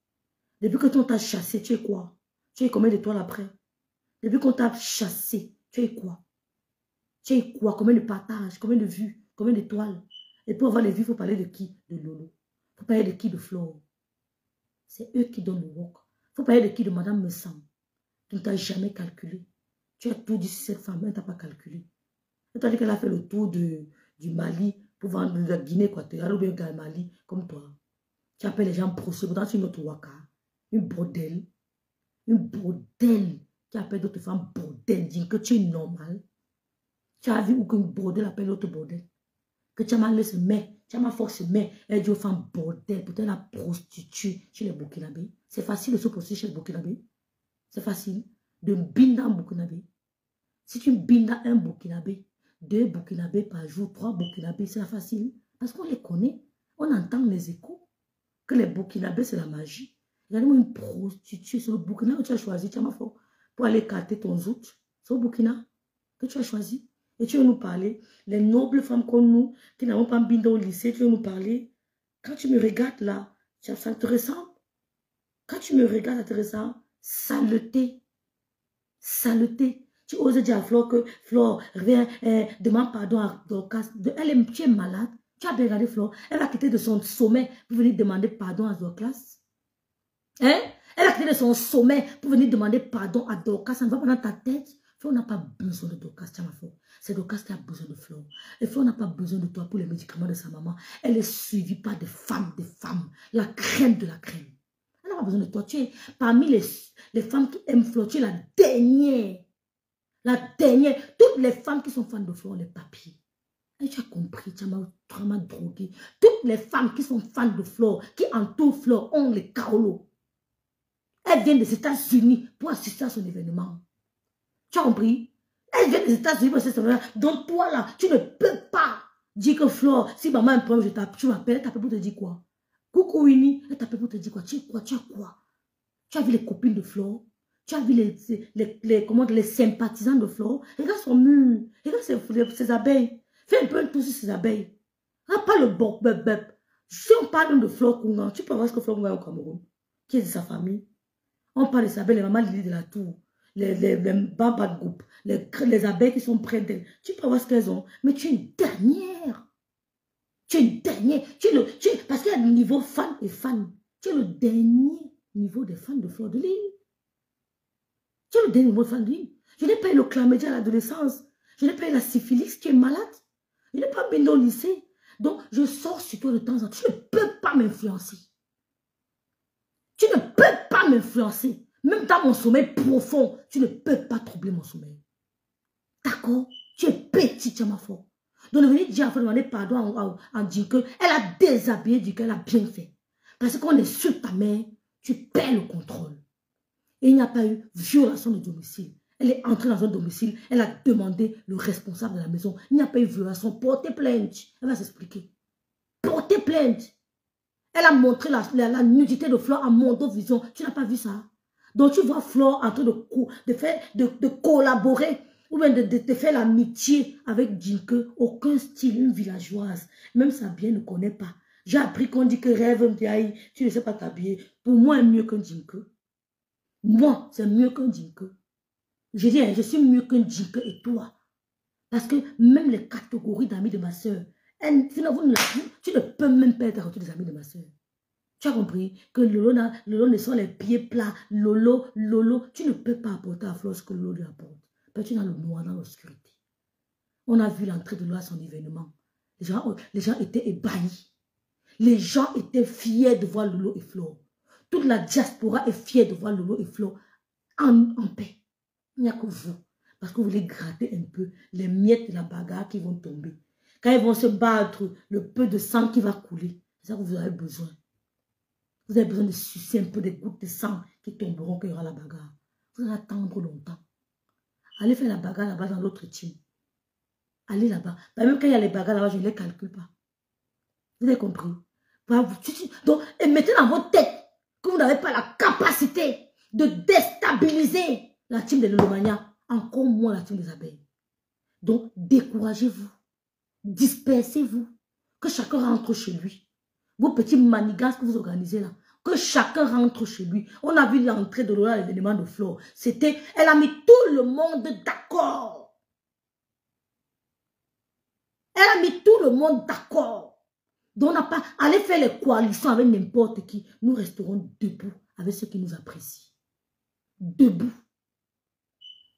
Depuis que ton t'a chassé, tu es quoi? Tu es combien d'étoiles après? Depuis qu'on t'a chassé, tu es quoi? Tu es quoi? Combien de partages? Combien de vues? Combien d'étoiles? Et pour avoir les vues, il faut parler de qui? De Lolo. Il faut parler de qui? De Flore. C'est eux qui donnent le work. Il faut parler de qui? De Madame Messam. Tu ne t'as jamais calculé. Tu as tout dit sur cette femme, elle ne t'a pas calculé. Elle t'a dit qu'elle a fait le tour du Mali pour vendre la Guinée équatoriale ou bien le Mali, comme toi. Tu appelles les gens procès, pourtant tu es notre waka. Une bordel. Une bordel. Tu appelles d'autres femmes bordel, dis que tu es normal. Tu as vu où qu'une bordel appelle l'autre bordel. Que tu as mal se met, tu as ma force se met, elle dit aux femmes bordel, pourtant la prostituée chez les Burkinabés. C'est facile de se prostituer chez les Burkinabés. C'est facile de binda un Burkinabé. Si tu bindas un Burkinabé, 2 Burkinabés par jour, 3 Burkinabés, c'est facile. Parce qu'on les connaît. On entend les échos. Que les Burkinabés, c'est la magie. Regardez-moi une prostituée sur le Burkina que tu as choisi, tu as ma foi, pour aller écarter ton zout. C'est au Burkina que tu as choisi. Et tu veux nous parler, les nobles femmes comme nous, qui n'avons pas binda au lycée, tu veux nous parler. Quand tu me regardes là, ça te ressemble. Quand tu me regardes, ça te ressemble. Saleté. Saleté. Tu oses dire à Flore que Flore, reviens, demande pardon à Dorcas. Tu es malade. Tu as bien regardé Flore. Elle va quitter de son sommet pour venir demander pardon à Dorcas. Hein? Elle va quitter de son sommet pour venir demander pardon à Dorcas. Ça ne va pas dans ta tête. Flore n'a pas besoin de Dorcas, tiens ma Flore. C'est Dorcas qui a besoin de Flore. Et Flore n'a pas besoin de toi pour les médicaments de sa maman. Elle est suivie par des femmes. La crème de la crème. Elle n'a pas besoin de toi. Tu es parmi les femmes qui aiment Flore. Tu es la dernière. La dernière. Toutes les femmes qui sont fans de Flore, les papiers. Et tu as compris, tu m'as drogué. Toutes les femmes qui sont fans de Flore, qui entourent Flore, ont les kaolos. Elles viennent des États-Unis pour assister à son événement. Tu as compris? Elle vient des États-Unis pour assister à son événement. Donc toi là, tu ne peux pas dire que Flore, si maman a un problème, tu m'appelles, elle t'appelle pour te dire quoi? Coucou Winnie, elle t'appelle pour te dire quoi? Tu as quoi? Tu as vu les copines de Flore? Tu as vu les sympathisants de Flore? Regarde son mur, regarde ses abeilles. Fais un peu un tour sur ses abeilles. Ah, pas le bop, bop, bop. Si on parle de Flore Kunga, tu peux voir ce que Flore Kunga est au Cameroun. Qui est de sa famille? On parle de ses abeilles, les mamans Lily de la Tour, les Baba de groupe, les abeilles qui sont près d'elle. Tu peux voir ce qu'elles ont. Mais tu es une dernière. Tu es une dernière. Parce qu'il y a le niveau fan et fan. Tu es le dernier niveau des fans de Fleur de Lys. Tu es le dernier niveau de fan de Lys. Je n'ai pas eu le chlamydia à l'adolescence. Je n'ai pas eu la syphilis. Tu es malade. Je n'ai pas bien au lycée. Donc, je sors sur toi de temps en temps. Tu ne peux pas m'influencer. Tu ne peux pas m'influencer. Même dans mon sommeil profond, tu ne peux pas troubler mon sommeil. D'accord? Tu es petit, tu es ma foi. Donc, venir dire, il faut demander pardon à Djinke. Elle a déshabillé Djinke, elle a bien fait. Parce qu'on est sur ta mère, tu perds le contrôle. Et il n'y a pas eu violation de domicile. Elle est entrée dans un domicile, elle a demandé le responsable de la maison. Il n'y a pas eu violation. Portez plainte. Elle va s'expliquer. Portez plainte. Elle a montré la nudité de Flore à Mondovision. Tu n'as pas vu ça? Donc tu vois Flore en train de collaborer ou bien de faire l'amitié avec Djinke. Aucun style, une villageoise. Même sa bien ne connaît pas. J'ai appris qu'on dit que rêve, tu ne sais pas t'habiller. Pour moi, c'est mieux qu'un Djinke. Moi, c'est mieux qu'un Djinke. Je dis, je suis mieux qu'un Djinke et toi. Parce que même les catégories d'amis de ma soeur, tu ne peux même pas être à côté des amis de ma soeur. Tu as compris que Lolo ne sont les pieds plats. Lolo, tu ne peux pas apporter à Flore ce que Lolo lui apporte. Parce que tu es dans le noir, dans l'obscurité. On a vu l'entrée de Lolo à son événement. Les gens étaient ébahis. Les gens étaient fiers de voir Lolo et Flore. Toute la diaspora est fière de voir Lolo et Flore en paix. Il n'y a que vous. Parce que vous voulez gratter un peu les miettes de la bagarre qui vont tomber. Quand ils vont se battre, le peu de sang qui va couler, c'est ça que vous avez besoin. Vous avez besoin de sucer un peu des gouttes de sang qui tomberont quand il y aura la bagarre. Vous allez attendre longtemps. Allez faire la bagarre là-bas dans l'autre team. Allez là-bas. Même quand il y a les bagarres là-bas, je ne les calcule pas. Vous avez compris? Donc, et mettez dans votre tête que vous n'avez pas la capacité de déstabiliser la team de Lolomania, encore moins la team des abeilles. Donc, découragez-vous. Dispersez-vous. Que chacun rentre chez lui. Vos petits manigances que vous organisez là, que chacun rentre chez lui. On a vu l'entrée de Lola à l'événement de Flore. Elle a mis tout le monde d'accord. Elle a mis tout le monde d'accord. Donc on n'a pas, allez faire les coalitions avec n'importe qui. Nous resterons debout avec ceux qui nous apprécient. Debout.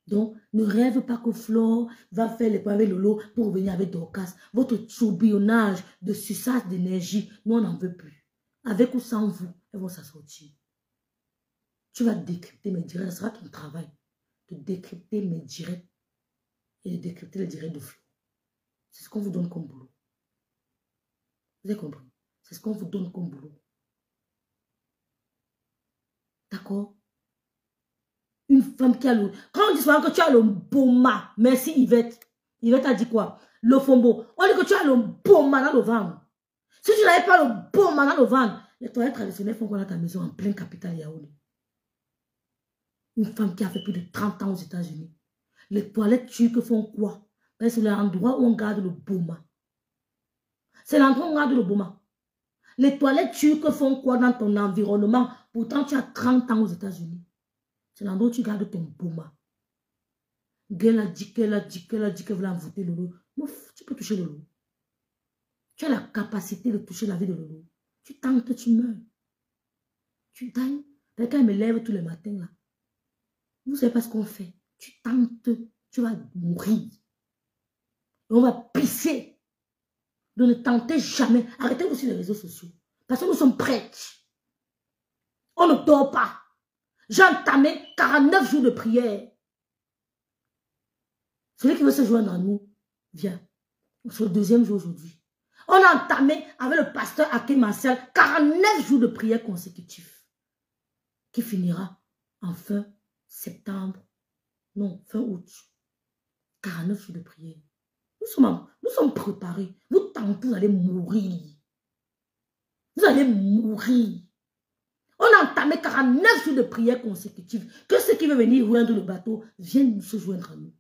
Donc, ne rêve pas que Flore va faire les points avec Lolo pour revenir avec Dorcas. Votre tourbillonnage de suçage d'énergie, nous on n'en veut plus. Avec ou sans vous, elles vont s'assortir. Tu vas décrypter mes directs, ce sera ton travail. De décrypter mes directs et de décrypter les directs de Flore. C'est ce qu'on vous donne comme boulot. Vous avez compris? C'est ce qu'on vous donne comme boulot. D'accord? Une femme qui a le... Quand on dit souvent que tu as le boma, merci Yvette. Yvette a dit quoi? Le fombo. On dit que tu as le boma dans le ventre. Si tu n'avais pas le boma dans le ventre, les toilettes traditionnelles font qu'on a ta maison en plein capital Yaoundé. Une femme qui a fait plus de 30 ans aux États-Unis. Les toilettes turques font quoi? C'est l'endroit où on garde le boma. C'est l'endroit où on garde le boma. Les toilettes turques font quoi dans ton environnement? Pourtant, tu as 30 ans aux États-Unis. C'est l'endroit où tu gardes ton boma. Gueule a dit qu'elle veut envoûter Lolo. Mouf, tu peux toucher Lolo. Tu as la capacité de toucher la vie de Lolo. Tu tentes, tu meurs. Tu tailles. Quelqu'un me lève tous les matins là. Vous ne savez pas ce qu'on fait. Tu tentes, tu vas mourir. Et on va pisser. Donc ne tentez jamais. Arrêtez-vous sur les réseaux sociaux. Parce que nous sommes prêts. On ne dort pas. J'ai entamé 49 jours de prière. Celui qui veut se joindre à nous, viens. C'est le deuxième jour aujourd'hui. On a entamé avec le pasteur Aké Martial 49 jours de prière consécutifs. Qui finira en fin septembre. Non, fin août. 49 jours de prière. Nous sommes préparés. Vous tentez, vous allez mourir. Vous allez mourir. On a entamé 49 jours de prière consécutifs. Que ceux qui veulent venir joindre le bateau viennent se joindre à nous.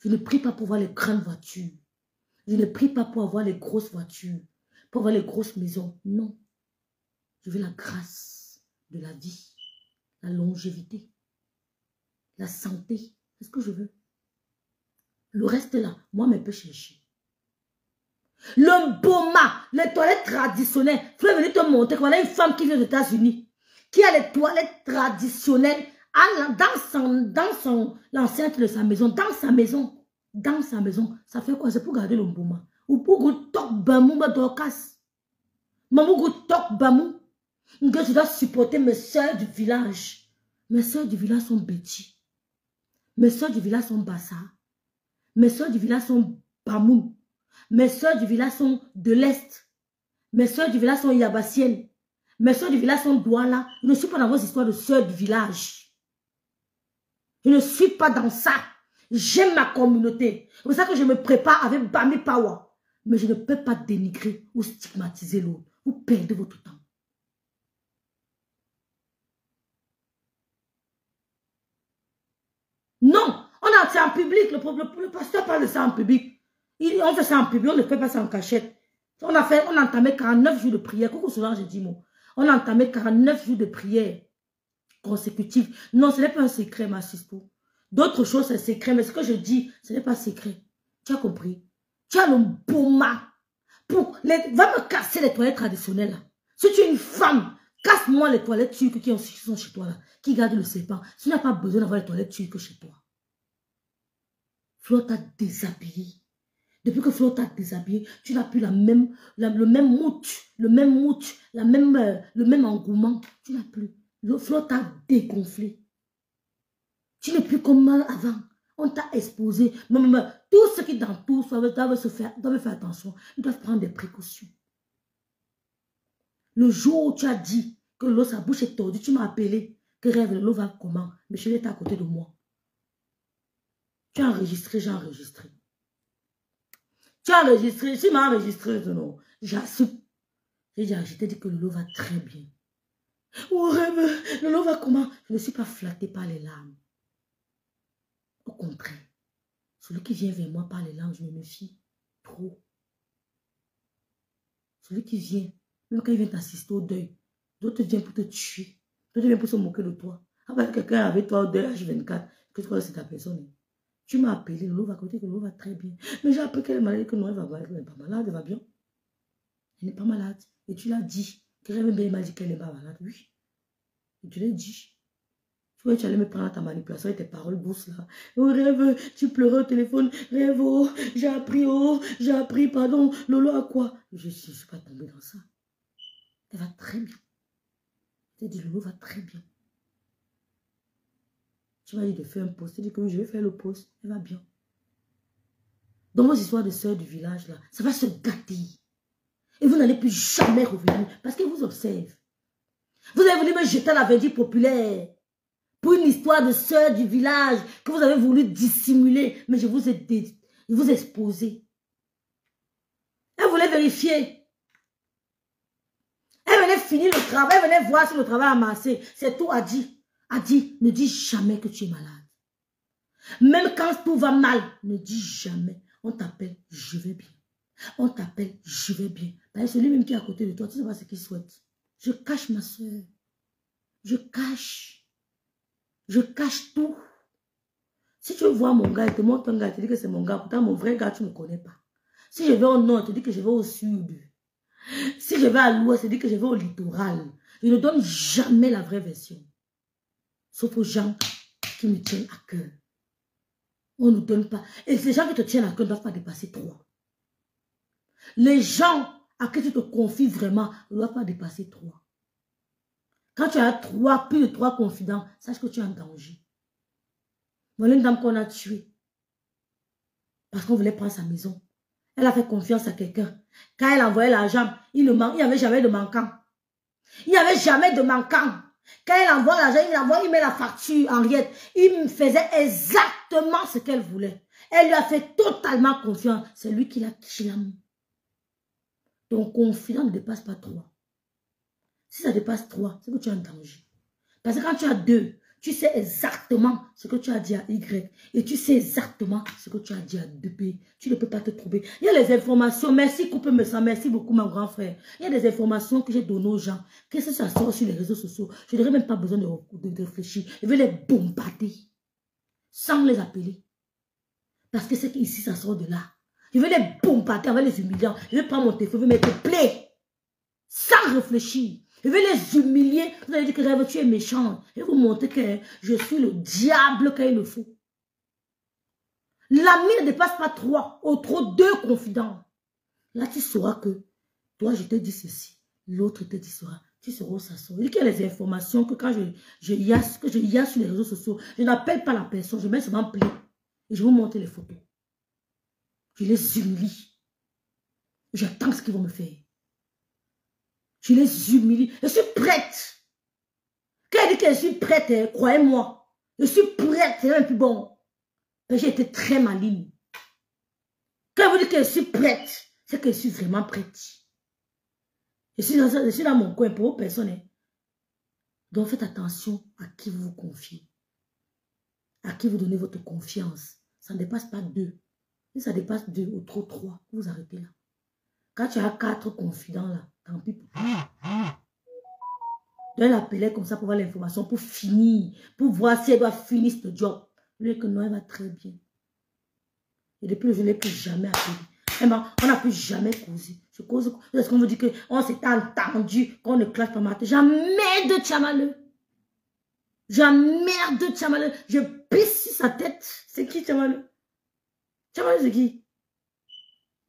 Je ne prie pas pour voir les grandes voitures. Je ne prie pas pour avoir les grosses voitures. Pour avoir les grosses maisons. Non. Je veux la grâce de la vie. La longévité. La santé. C'est ce que je veux. Le reste là, moi, je peux chercher. Le boma, les toilettes traditionnelles. Je vais venir te montrer qu'on a une femme qui vient aux États-Unis, qui a les toilettes traditionnelles dans l'enceinte de sa maison, dans sa maison. Ça fait quoi? C'est pour garder le boma. Ou pour que tok bamou me dorcas. Maman que tok bamou. Que je dois supporter mes soeurs du village. Mes soeurs du village sont bêtis. Mes soeurs du village sont bassa. Mes soeurs du village sont bamou. Mes soeurs du village sont de l'Est. Mes soeurs du village sont yabassiennes. Mes soeurs du village sont douala. Je ne suis pas dans vos histoires de soeurs du village. Je ne suis pas dans ça. J'aime ma communauté. C'est pour ça que je me prépare avec Bami Power. Mais je ne peux pas dénigrer ou stigmatiser l'autre. Vous perdez votre temps. Non, c'est en public. Le pasteur parle de ça en public. On fait ça en public, on ne fait pas ça en cachette. On a entamé 49 jours de prière. Coucou Solange, j'ai dit moi. On a entamé 49 jours de prière consécutifs. Non, ce n'est pas un secret, ma sisto. D'autres choses, c'est secret. Mais ce que je dis, ce n'est pas secret. Tu as compris? Tu as le boma. Va me casser les toilettes traditionnelles. Là. Si tu es une femme, casse-moi les toilettes turques qui sont chez toi, là, qui gardent le serpent. Tu n'as pas besoin d'avoir les toilettes turques chez toi. Flo t'a déshabillé. Depuis que Flo t'a déshabillé, tu n'as plus le même mood, le même engouement. Tu n'as plus. Flo t'a dégonflé. Tu n'es plus comme avant. On t'a exposé. Tous ceux qui dans tout doivent faire attention. Ils doivent prendre des précautions. Le jour où tu as dit que l'eau, sa bouche est tordue, tu m'as appelé. Que rêve, l'eau va comment? Mais je est à côté de moi. Tu as enregistré, j'ai enregistré. Tu as enregistré, tu m'as enregistré, non. J'assume. Je t'ai dit que l'eau va très bien. Oh rêve, l'eau va comment? Je ne suis pas flattée par les larmes. Au contraire, celui qui vient vers moi par les larmes, je me méfie trop. Celui qui vient, même quand il vient t'assister au deuil, d'autres viennent pour te tuer, d'autres viennent pour se moquer de toi. Après quelqu'un avec toi au deuil H24, que tu crois que c'est ta personne. Tu m'as appelé, l'eau va côté que l'eau va très bien. Mais j'ai appris qu'elle est malade, que non, elle n'est pas malade, elle va bien. Elle n'est pas malade. Et tu l'as dit. Rêve bien m'a dit qu'elle n'est pas malade, oui. Et tu l'as dit. Tu allais me prendre ta manipulation et tes paroles douces là. Oh rêve, tu pleurais au téléphone. Rêve, oh, j'ai appris, pardon. Lolo à quoi? Je ne suis pas tombée dans ça. Elle va très bien. Je t'ai dit, Lolo va très bien. Tu m'as dit de faire un post. Tu as dit que je vais faire le post. Elle va bien. Dans vos histoires de sœurs du village là, ça va se gâter. Et vous n'allez plus jamais revenir parce qu'ils vous observent. Vous avez voulu me jeter à la verdure populaire. Pour une histoire de sœur du village que vous avez voulu dissimuler. Mais je vous ai exposé. Elle voulait vérifier. Elle venait finir le travail. Elle venait voir si le travail a amassé. C'est tout, a dit. A dit, ne dis jamais que tu es malade. Même quand tout va mal, ne dis jamais. On t'appelle, je vais bien. On t'appelle, je vais bien. Celui même qui est à côté de toi, tu sais pas ce qu'il souhaite. Je cache ma soeur. Je cache tout. Si tu vois mon gars, il te montre un gars, il te dit que c'est mon gars. Pourtant, mon vrai gars, tu ne me connais pas. Si je vais au nord, il te dit que je vais au sud. Si je vais à l'ouest, il te dit que je vais au littoral. Je ne donne jamais la vraie version. Sauf aux gens qui me tiennent à cœur. On ne donne pas. Et ces gens qui te tiennent à cœur ne doivent pas dépasser 3. Les gens à qui tu te confies vraiment ne doivent pas dépasser 3. Quand tu as plus de 3 confidents, sache que tu es en danger. Voilà une dame qu'on a tuée. Parce qu'on voulait prendre sa maison. Elle a fait confiance à quelqu'un. Quand elle envoyait l'argent, il n'y avait jamais de manquant. Il n'y avait jamais de manquant. Quand elle envoie l'argent, il met la facture, Henriette. Il me faisait exactement ce qu'elle voulait. Elle lui a fait totalement confiance. C'est lui qui l'a mis. Ton confident ne dépasse pas 3. Si ça dépasse 3, c'est que tu es en danger. Parce que quand tu as 2, tu sais exactement ce que tu as dit à Y. Et tu sais exactement ce que tu as dit à 2B. Tu ne peux pas te trouver. Il y a les informations. Merci, coupe me sang. Merci beaucoup, mon grand frère. Il y a des informations que j'ai données aux gens. Qu'est-ce que ça sort sur les réseaux sociaux? Je n'aurais même pas besoin de réfléchir. Je vais les bombarder. Sans les appeler. Parce que c'est qu'ici, ça sort de là. Je vais les bombarder avec les humiliants. Je vais prendre mon téléphone, je vais mettre play. Sans réfléchir. Je vais les humilier. Vous allez dire que Rêve, tu es méchant. Je vais vous montrer que je suis le diable quand il le faut. L'ami ne dépasse pas 3. Au trop 2 confidents. Là, tu sauras que toi, je te dis ceci. L'autre te dit cela. Tu sauras où ça sort. Il y a les informations que quand je yasse sur les réseaux sociaux, je n'appelle pas la personne. Je mets seulement play. Et je vais vous montrer les photos. Je les humilie. J'attends ce qu'ils vont me faire. Je les humilie. Je suis prête. Quand elle dit que je suis prête, croyez-moi. Je suis prête, c'est même plus bon. J'ai été très maligne. Quand elle vous dit que je suis prête, c'est que je suis vraiment prête. Je suis dans mon coin pour vos personnes. Donc faites attention à qui vous vous confiez. À qui vous donnez votre confiance. Ça ne dépasse pas 2. Si ça dépasse 2 ou trop 3, vous arrêtez là. Quand tu as 4 confidents là, tant pis pour toi. Je vais l'appeler comme ça pour voir l'information, pour finir, pour voir si elle doit finir ce job. Je dis que non, elle va très bien. Et depuis le jour, je ne l'ai plus jamais appelé. On n'a plus jamais causé. Je cause, est-ce qu'on vous dit qu'on s'est entendu, qu'on ne clash pas matin. Jamais de Tchamaleu. Jamais de Tchamaleu. Je pisse sur sa tête. C'est qui Tchamaleu? Tchamaleu, c'est qui?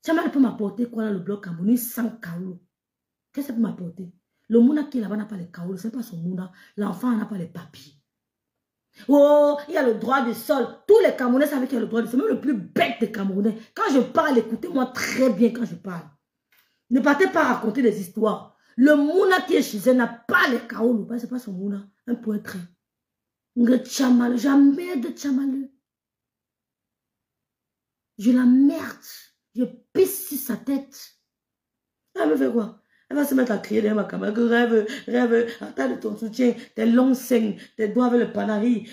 Tchamaleu peut m'apporter quoi dans le bloc Cameroun sans Kaolo? Qu'est-ce que ça peut m'apporter? Le Mouna qui est là-bas n'a pas les Kaolo, ce n'est pas son Mouna. L'enfant n'a pas les papiers. Oh, il y a le droit du sol. Tous les Camerounais savent qu'il y a le droit du sol. Même le plus bête des Camerounais. Quand je parle, écoutez-moi très bien quand je parle. Ne partez pas raconter des histoires. Le Mouna qui est chez elle n'a pas les Kaolo. Ce n'est pas son Mouna. Un point trait. Tchamaleu, jamais de Tchamaleu. Je la merde. Je pisse sur sa tête. Elle me fait quoi? Elle va se mettre à crier derrière ma caméra. Rêve, attends de ton soutien, tes longs seins, tes doigts avec le panari,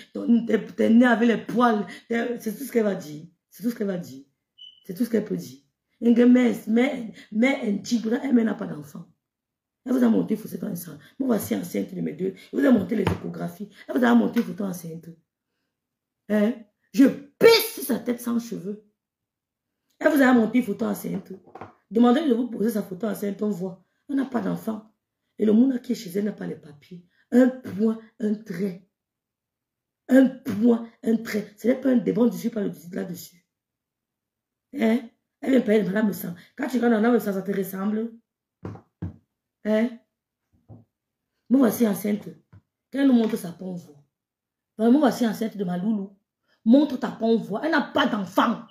tes nez avec les poils. C'est tout ce qu'elle va dire. C'est tout ce qu'elle va dire. C'est tout ce qu'elle peut dire. Mais un tigre, elle n'a pas d'enfant. Elle vous a monté une photo enceinte. Moi, voici enceinte de mes 2. Elle vous a monté les échographies. Elle vous a monté une photo enceinte. Hein? Je pisse sur sa tête sans cheveux. Elle vous a monté une photo enceinte. Demandez de vous poser sa photo enceinte, on voit. On n'a pas d'enfant. Et le monde qui est chez elle n'a pas les papiers. Un point, un trait. Un point, un trait. Ce n'est pas un débat, je ne suis pas là-dessus. Hein? Elle vient payer de madame sang. Quand tu regardes dans madame sang, ça te ressemble. Hein? Moi, voici enceinte. Quand elle nous montre sa peau, on voit. Moi, voici enceinte de ma loulou. Montre ta peau, on voit. Elle n'a pas d'enfant.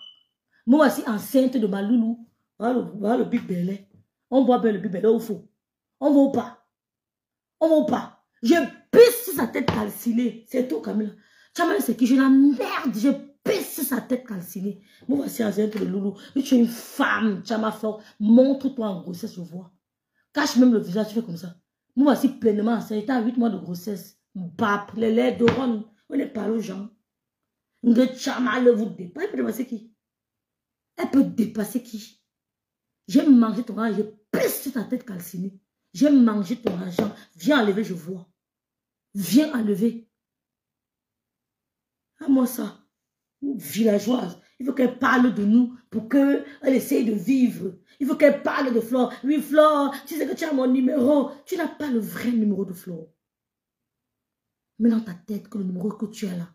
Moi, voici enceinte de ma loulou. Voilà le big belé. On voit bien le big belé au fond. On voit pas. On voit pas. Je pisse sur sa tête calcinée. C'est tout, Camilla. Tchamaleu, c'est qui? Je la merde. Je pisse sur sa tête calcinée. Moi, voici enceinte de loulou. Tu es une femme, Tchamaleu fort. Montre-toi en grossesse, je vois. Cache même le visage, tu fais comme ça. Moi, voici pleinement enceinte. J'étais à 8 mois de grossesse. Bap, les laits d'oron. On est pas aux gens. Tchamaleu vous dépasse. Elle peut dépasser qui? Elle peut dépasser qui? J'ai mangé ton argent, je pisse sur ta tête calcinée. J'ai mangé ton argent. Viens enlever, je vois. Viens enlever. À moi ça. une villageoise. Il faut qu'elle parle de nous pour qu'elle essaye de vivre. Il faut qu'elle parle de Flore. Oui, Flore, tu sais que tu as mon numéro. Tu n'as pas le vrai numéro de Flore. Mets dans ta tête que le numéro que tu as là,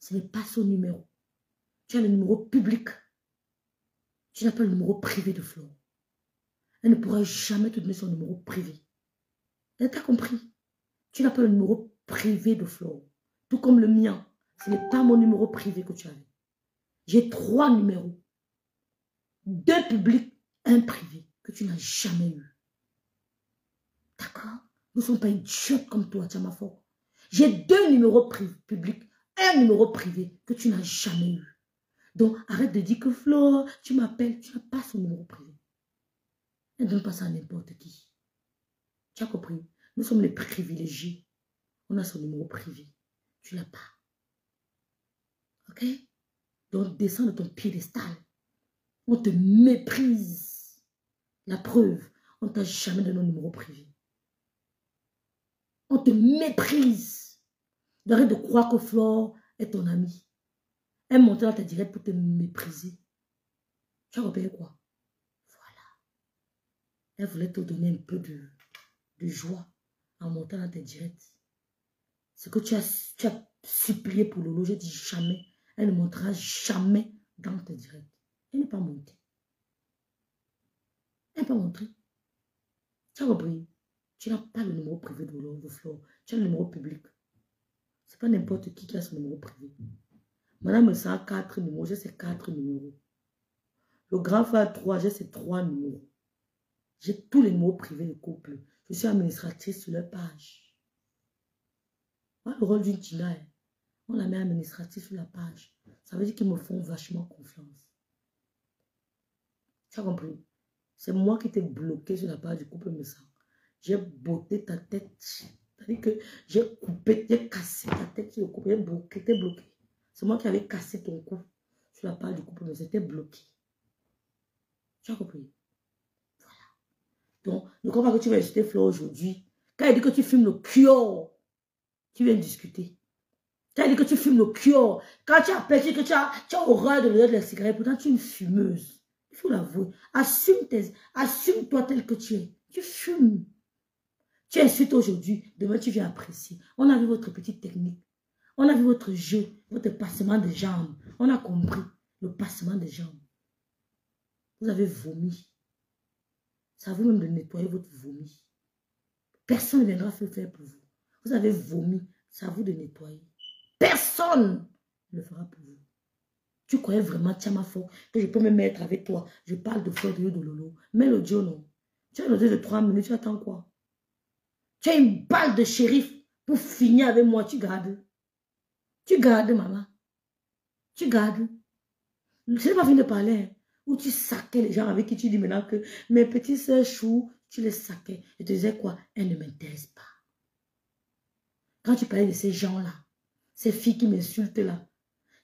ce n'est pas son numéro. Tu as le numéro public. Tu n'as pas le numéro privé de Flore. Elle ne pourra jamais te donner son numéro privé. Elle t'a compris? Tu n'as pas le numéro privé de Flore. Tout comme le mien. Ce n'est pas mon numéro privé que tu avais. J'ai 3 numéros. 2 publics, 1 privé que tu n'as jamais eu. D'accord? Nous ne sommes pas idiots comme toi, Tchamafo. J'ai 2 numéros publics, 1 numéro privé que tu n'as jamais eu. Donc, arrête de dire que Flo, tu m'appelles, tu n'as pas son numéro privé. Ne donne pas ça à n'importe qui. Tu as compris? Nous sommes les privilégiés. On a son numéro privé. Tu ne l'as pas. Ok? Donc, descends de ton piédestal. On te méprise. La preuve, on ne t'a jamais donné un numéro privé. On te méprise. Arrête de croire que Flore est ton ami. Elle monte dans ta directe pour te mépriser. Tu as repéré quoi? Voilà. Elle voulait te donner un peu de joie en montant dans tes directs. Ce que tu as supplié pour Lolo, j'ai dit jamais. Elle ne montera jamais dans tes directs. Elle n'est pas montée. Elle n'est pas montrée. Tu as compris? Tu n'as pas le numéro privé de Flore. Tu as le numéro public. Ce n'est pas n'importe qui a son numéro privé. Madame me sent 4 numéros, j'ai ces 4 numéros. Le grand frère 3, j'ai ces 3 numéros. J'ai tous les numéros privés de couple. Je suis administratrice sur leur page. Voilà le rôle d'une Tina. On la met administratrice sur la page. Ça veut dire qu'ils me font vachement confiance. Tu as compris? C'est moi qui t'ai bloqué sur la page du couple me sent. J'ai botté ta tête. C'est-à-dire que j'ai coupé, j'ai cassé ta tête sur le couple. J'ai bloqué, t'es bloqué. C'est moi qui avais cassé ton cou sur la page du couple, mais c'était bloqué. Tu as compris? Voilà. Donc, ne crois pas que tu vas insulter Flore aujourd'hui. Quand elle dit que tu fumes le cure, tu viens discuter. Quand elle dit que tu fumes le cure, quand tu appelles, que tu as horreur de l'odeur de la cigarette, pourtant tu es une fumeuse. Il faut l'avouer. Assume-toi tel que tu es. Tu fumes. Tu insultes aujourd'hui, demain tu viens apprécier. On a vu votre petite technique. On a vu votre jeu, votre passement de jambes. On a compris le passement de jambes. Vous avez vomi. Ça vous même de nettoyer votre vomi. Personne ne viendra le faire pour vous. Vous avez vomi. Ça vous de nettoyer. Personne ne le fera pour vous. Tu croyais vraiment, Tchamafo, que je peux me mettre avec toi. Je parle de Flore de Lolo. Mais l'audio, non. Tu as une audio de 3 minutes, tu attends quoi? Tu as une balle de shérif pour finir avec moi, tu gardes. Tu gardes, maman. Tu gardes. Je n'ai pas fini de parler. Hein, où tu saquais les gens avec qui tu dis maintenant que mes petites soeurs chou, tu les saquais. Je te disais quoi? Elles ne m'intéressent pas. Quand tu parlais de ces gens-là, ces filles qui m'insultent là,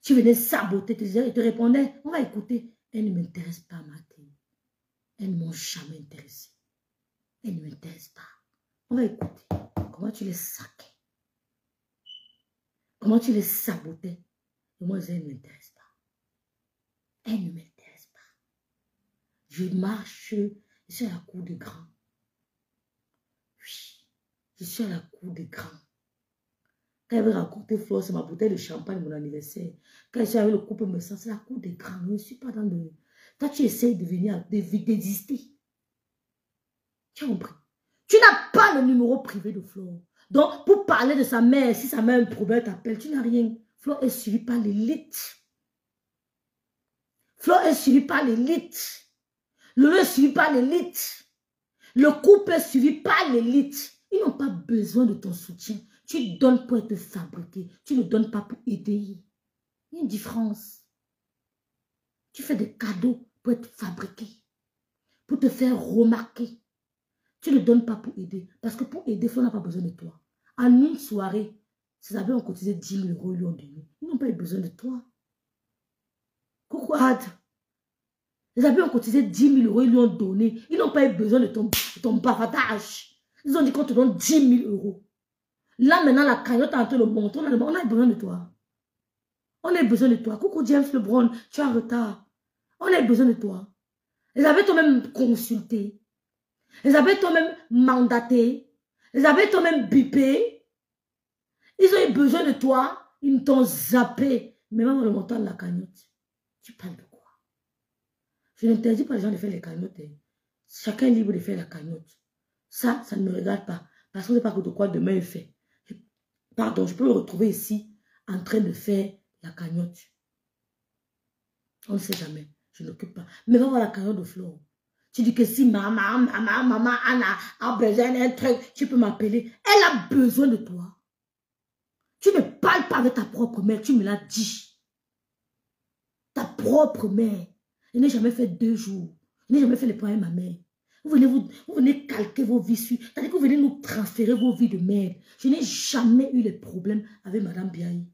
tu venais saboter, je te répondais, on va écouter. Elles ne m'intéressent pas, Mathilde. Elles ne m'ont jamais intéressé. Elles ne m'intéressent pas. On va écouter. Comment tu les saquais? Comment tu les sabotais? Et moi, elles ne m'intéressent pas. Elles ne m'intéressent pas. Je marche, je suis à la cour des grands. Oui, je suis à la cour des grands. Quand elle veut raconter Flore, c'est ma bouteille de champagne, mon anniversaire. Quand je suis avec le couple me sent, c'est la cour des grands. Je ne suis pas dans le... Toi, tu essayes de venir, d'exister. Tu as compris? Tu n'as pas le numéro privé de Flore. Donc, pour parler de sa mère, si sa mère a un problème, t'appelle, tu n'as rien. Flore est suivie par l'élite. Flore est suivie par l'élite. Lolo est suivi par l'élite. Le couple est suivi par l'élite. Ils n'ont pas besoin de ton soutien. Tu donnes pour être fabriqué. Tu ne donnes pas pour aider. Il y a une différence. Tu fais des cadeaux pour être fabriqué. Pour te faire remarquer. Tu ne donnes pas pour aider. Parce que pour aider, Flore n'a pas besoin de toi. En une soirée, ses amis ont cotisé 10 000 €, ils lui ont donné. Ils n'ont pas eu besoin de toi. Coucou Ad. Les amis ont cotisé 10 000 €, ils lui ont donné. Ils n'ont pas eu besoin de ton bavardage. Ils ont dit qu'on te donne 10 000 €. Là, maintenant, la cagnotte est en train de monter. On a besoin de toi. On a besoin de toi. Coucou James Lebron, tu es en retard. On a besoin de toi. Ils avaient toi-même consulté. Ils avaient toi-même mandaté. Ils avaient toi-même bipé. Ils ont eu besoin de toi. Ils t'ont zappé. Mais même en le montant de la cagnotte. Tu parles de quoi? Je n'interdis pas les gens de faire les cagnottes. Chacun est libre de faire la cagnotte. Ça ne me regarde pas. Parce qu'on ne sait pas de quoi demain il fait. Pardon, je peux me retrouver ici en train de faire la cagnotte. On ne sait jamais. Je n'occupe pas. Mais va voir la cagnotte de Flo. Tu dis que si maman Anna a besoin d'un truc, tu peux m'appeler. Elle a besoin de toi. Tu ne parles pas avec ta propre mère, tu me l'as dit. Ta propre mère. Je n'ai jamais fait 2 jours. Je n'ai jamais fait les points avec ma mère. Vous venez calquer vos vies sur. C'est-à-dire que vous venez nous transférer vos vies de merde. Je n'ai jamais eu les problèmes avec Madame Biaï.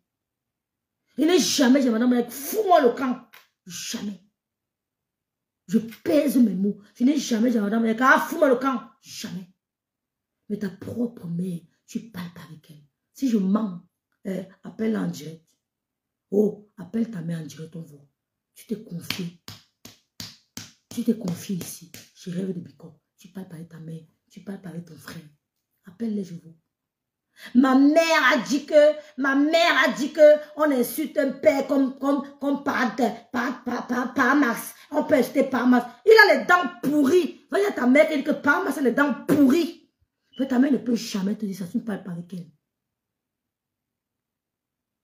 Je n'ai jamais dit à Madame Biaï, fous-moi le camp. Jamais. Je pèse mes mots. Je n'ai jamais dit à Madame Biaï, fous-moi le camp. Jamais. Mais ta propre mère, tu ne parles pas avec elle. Si je mens, appelle-la en direct. Oh, appelle ta mère en direct, on voit. Tu te confies. Tu te confies ici. Je rêve de Bicop. Tu parles pas avec ta mère. Tu parles pas avec ton frère. Appelle-les, je veux. Ma mère a dit que on insulte un père comme par Max. On peut acheter par Max. Il a les dents pourries. Va dire à ta mère qui dit que par Max a les dents pourries. Mais ta mère ne peut jamais te dire ça. Tu ne parles pas avec elle.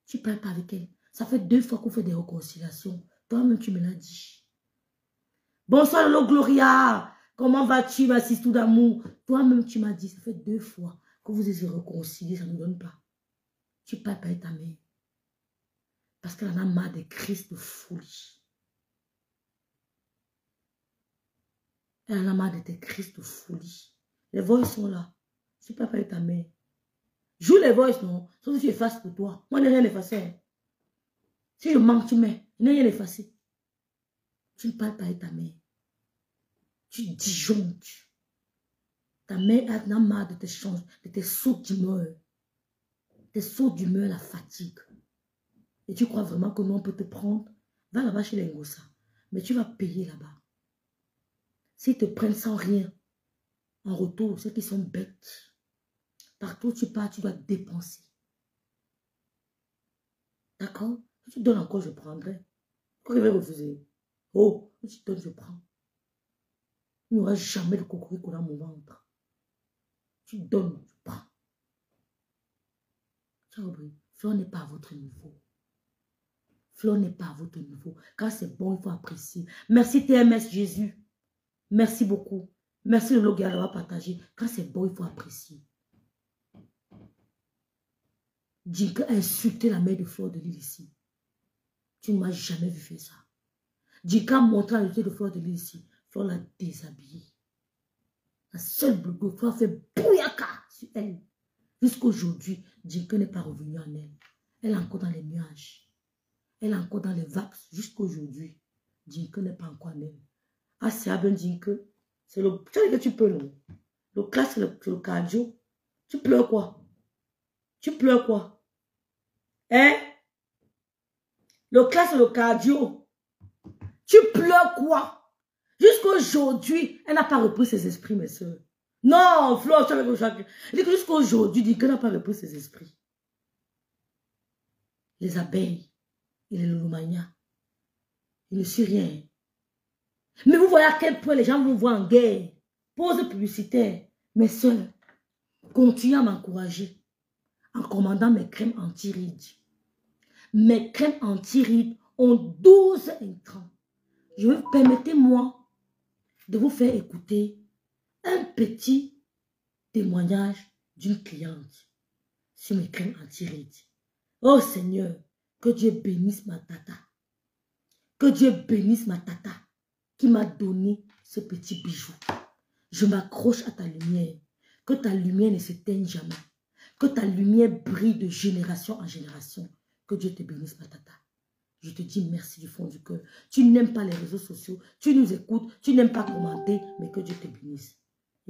Tu ne parles pas avec elle. Ça fait 2 fois qu'on fait des réconciliations. Toi-même, tu me l'as dit. Bonsoir, Lolo Gloria. Comment vas-tu, ma sister d'amour? Toi-même, tu m'as dit, ça fait 2 fois que vous êtes réconciliés, ça ne donne pas. Tu parles pas avec ta mère. Parce qu'elle en a marre des crises de folie. Elle en a marre de tes crises de folie. Les voix sont là. Tu parles pas avec ta mère. Joue les voix, non? Sauf que tu effaces pour toi. Moi, je n'ai rien effacé. Si je manque, tu mets. Je n'ai rien effacé. Tu ne parles pas avec ta mère. Tu disjonctes. Ta mère a marre de tes changes, de tes sauts d'humeur. Tes sauts d'humeur la fatigue. Et tu crois vraiment que nous, on peut te prendre? Va là-bas chez les Ngossa. Mais tu vas payer là-bas. S'ils te prennent sans rien, en retour, ceux qui sont bêtes. Partout où tu pars, tu dois dépenser. D'accord? Si tu donnes encore, je prendrai. Pourquoi je vais refuser? Oh, si tu donnes, je prends. Il n'y aura jamais de cocorico dans mon ventre. Tu donnes, je prends. Flore n'est pas à votre niveau. Flore n'est pas à votre niveau. Quand c'est bon, il faut apprécier. Merci TMS Jésus. Merci beaucoup. Merci le logo d'avoir partagé. Quand c'est bon, il faut apprécier. Jinka a insulté la mère de Flore de Lille ici. Tu ne m'as jamais vu faire ça. Jinka a montré la vérité de Flore de Lille ici. Flore l'a déshabillée. La seule blogueuse, Flore a fait bouillaka sur elle. Jusqu'aujourd'hui, Jinka n'est pas revenu en elle. Elle est encore dans les nuages. Elle est encore dans les vagues. Jusqu'aujourd'hui, Jinka n'est pas encore en elle. Ah, c'est à bien Jinka. C'est le... Tu sais que tu peux, non? Le classe, c'est le cardio. Tu pleures quoi? Tu pleures quoi? Hein? Le classe, c'est le cardio. Tu pleures quoi? Jusqu'aujourd'hui, elle n'a pas repris ses esprits, mes soeurs. Non, Flo, tu avais chacun. Elle dit que jusqu'aujourd'hui, dit qu'elle n'a pas repris ses esprits. Les abeilles et les loulomanias. Il ne suit rien. Mais vous voyez à quel point les gens vous voient en guerre. Pause publicitaire. Mes soeurs, continuez à m'encourager en commandant mes crèmes anti-rides. Mes crèmes anti-rides ont 12 intrants. Permettez-moi de vous faire écouter un petit témoignage d'une cliente sur mes crèmes anti-rides. Oh Seigneur, que Dieu bénisse ma tata. Que Dieu bénisse ma tata qui m'a donné ce petit bijou. Je m'accroche à ta lumière. Que ta lumière ne s'éteigne jamais. Que ta lumière brille de génération en génération. Que Dieu te bénisse ma tata. Je te dis merci du fond du cœur. Tu n'aimes pas les réseaux sociaux. Tu nous écoutes. Tu n'aimes pas commenter. Mais que Dieu te bénisse.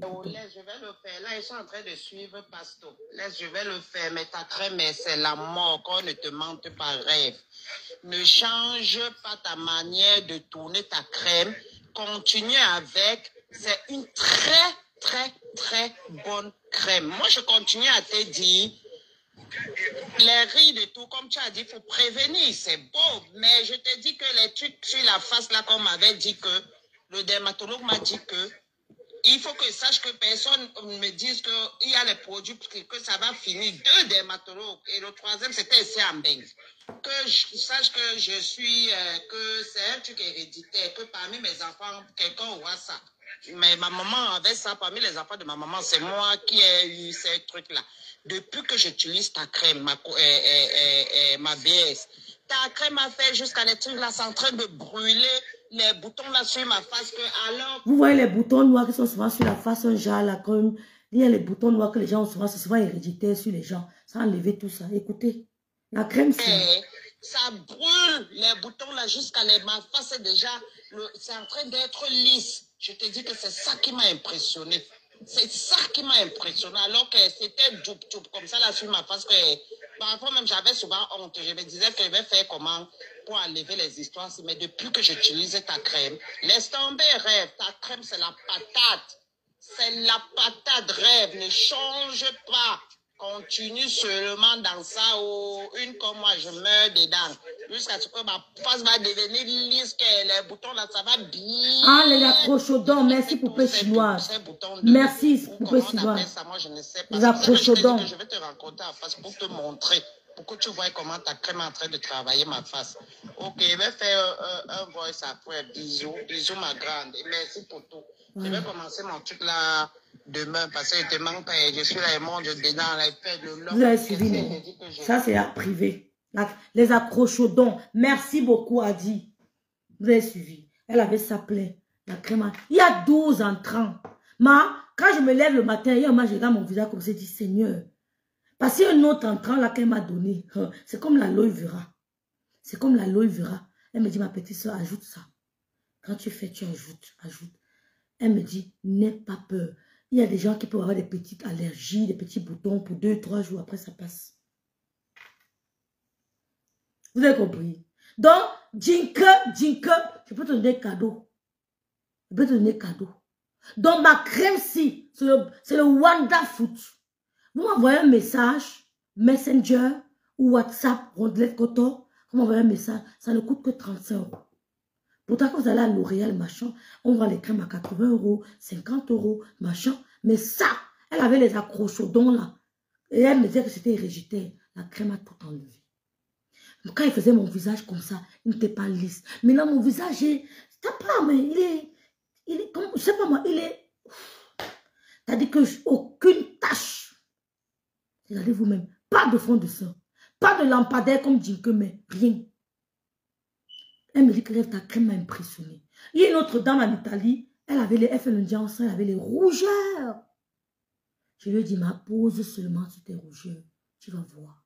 Oh, laisse, je vais le faire. Là, ils sont en train de suivre Pasto. Laisse, je vais le faire. Mais ta crème, c'est la mort. Qu'on ne te mente pas, rêve. Ne change pas ta manière de tourner ta crème. Continue avec. C'est une très bonne crème. Moi, je continue à te dire, les rides et tout, comme tu as dit, il faut prévenir. C'est beau. Mais je te dis que les trucs sur la face, là, qu'on m'avait dit que, le dermatologue m'a dit que, il faut que je sache que personne me dise qu'il y a les produits que ça va finir. 2 dermatologues. Et le 3e, c'était ici en Beng. Que je sache que je suis, que c'est un truc héréditaire, que parmi mes enfants, quelqu'un aura ça. Mais ma maman avait ça, parmi les enfants de ma maman, c'est moi qui ai eu ces trucs-là. Depuis que j'utilise ta crème, ma BS, ta crème a fait jusqu'à les trucs là, c'est en train de brûler les boutons là sur ma face. Que alors... Vous voyez les boutons noirs qui sont souvent sur la face, un genre là, comme il y a les boutons noirs que les gens ont souvent, c'est souvent héréditaire sur les gens. Ça a enlevé tout ça. Écoutez, la crème, c'est... Ça brûle les boutons là jusqu'à ma face est déjà, c'est en train d'être lisse. Je te dis que c'est ça qui m'a impressionné. C'est ça qui m'a impressionné. Alors que c'était doup comme ça là sur ma face. Parfois même j'avais souvent honte. Je me disais que je vais faire comment pour enlever les histoires. Mais depuis que j'utilise ta crème, laisse tomber, rêve. Ta crème c'est la patate. C'est la patate, rêve. Ne change pas. Continue seulement dans ça ou une comme moi, je meurs dedans. Jusqu'à ce que ma face va devenir lisse, que les boutons là, ça va bien. Ah, les accrochodons, merci poupée chinoise. Merci poupée chinoise. Moi, je ne sais pas. Les accrochodons. Je vais te rencontrer en face pour te montrer, pour que tu vois comment ta crème est en train de travailler ma face. Ok, je vais faire un voice après. Bisous, bisous ma grande. Et merci pour tout. Je vais commencer mon truc là demain parce que je te manque pas. Je suis là et mon Dieu dedans. Vous avez suivi, non? Ça, c'est la privée. Les accrochodons. Merci beaucoup, Adi. Vous avez suivi. Elle avait sa plaie. La crème. Il y a 12 entrants. Quand je me lève le matin, je regarde mon visage comme ça, je dis Seigneur. Parce qu'il y a un autre entrant là qu'elle m'a donné. C'est comme l'aloe vera. C'est comme l'aloe vera. Elle me dit, ma petite soeur, ajoute ça. Quand tu fais, tu ajoutes. Elle me dit, n'aie pas peur. Il y a des gens qui peuvent avoir des petites allergies, des petits boutons pour 2-3 jours. Après, ça passe. Vous avez compris? Donc, Jinke, je peux te donner cadeau. Je peux te donner cadeau. Donc, ma crème-ci, c'est le Wanda Foot. Vous m'envoyez un message, Messenger ou WhatsApp, Rondelette Coton. Vous m'envoyez un message, ça ne coûte que 35 €. Pourtant, quand vous allez à L'Oréal, machin, on vend les crèmes à 80 €, 50 €, machin. Mais ça, elle avait les accrochodons là. Et elle me disait que c'était héréditaire. La crème a tout enlevé. Quand il faisait mon visage comme ça, il n'était pas lisse. Maintenant, mon visage est... mais il est comme... Je sais pas moi, il est... C'est-à-dire que aucune tache. Regardez vous-même. Pas de fond de sang. Pas de lampadaire comme Jinke, mais rien. Elle me dit que ta crème m'a impressionné. Il y a une autre dame en Italie, elle fait le dianse, elle avait les rougeurs. Je lui ai dit, ma pose seulement sur tes rougeurs. Tu vas voir.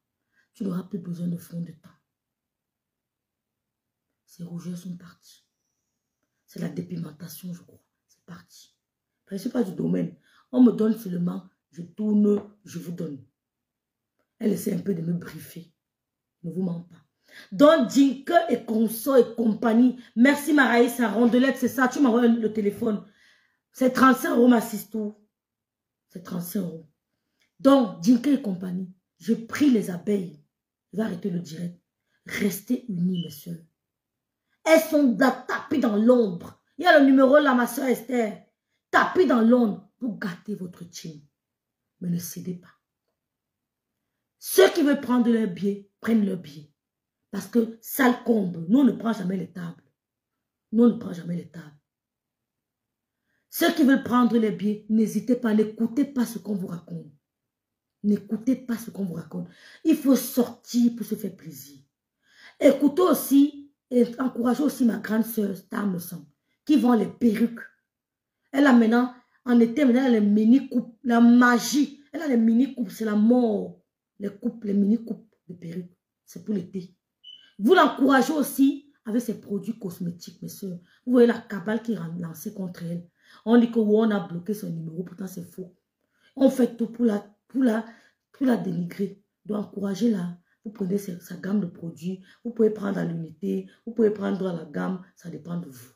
Tu n'auras plus besoin de fond de teint. Ces rougeurs sont parties. C'est la dépigmentation, je crois. C'est parti. Je ne suis pas du domaine. On me donne seulement, je tourne, je vous donne. Elle essaie un peu de me briefer. Ne vous ment pas. Donc, Jinke et Conso et compagnie. Merci Maraïsa, Rondelette, c'est ça. Tu m'envoies le téléphone. C'est 35 € ma sisto. C'est 35 €. Donc, Jinke et compagnie, je prie les abeilles. Je vais arrêter le direct. Restez unis, mes soeurs. Elles sont tapées dans l'ombre. Il y a le numéro là, ma soeur Esther. Tapez dans l'ombre pour gâter votre team. Mais ne cédez pas. Ceux qui veulent prendre leur billet, prennent leur billet. Parce que ça le comble. Nous, on ne prend jamais les tables. Nous, on ne prend jamais les tables. Ceux qui veulent prendre les billets, n'hésitez pas. N'écoutez pas ce qu'on vous raconte. N'écoutez pas ce qu'on vous raconte. Il faut sortir pour se faire plaisir. Écoutez aussi et encouragez aussi ma grande soeur, Star me semble, qui vend les perruques. Elle a maintenant, en été, maintenant, elle a les mini-coupes. La magie. Elle a les mini-coupes. C'est la mort. Les coupes, les mini-coupes de perruques. C'est pour l'été. Vous l'encouragez aussi avec ses produits cosmétiques, mes soeurs. Vous voyez la cabale qui est lancée contre elle. On dit que on a bloqué son numéro, pourtant c'est faux. On fait tout pour la dénigrer. Donc encouragez-la. Vous prenez sa gamme de produits, vous pouvez prendre à l'unité, vous pouvez prendre à la gamme, ça dépend de vous.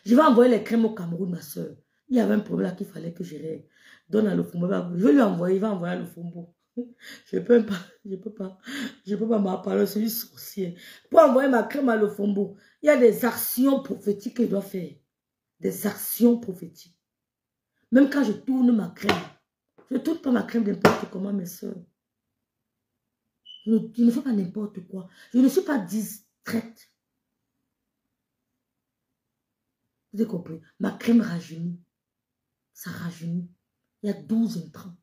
Je vais envoyer les crèmes au Cameroun, ma soeur. Il y avait un problème là qu'il fallait que je donne à l'Ofombo. Je vais lui envoyer, il va envoyer à l'Ofombo. Je peux pas m'en parler, c'est une sorcière. Pour envoyer ma crème à l'Ofombo, il y a des actions prophétiques qu'il doit faire. Des actions prophétiques. Même quand je tourne ma crème, je ne tourne pas ma crème n'importe comment, mes soeurs. Je ne fais pas n'importe quoi. Je ne suis pas distraite. Vous avez compris? Ma crème rajeunit. Ça rajeunit. Il y a 12 intrants.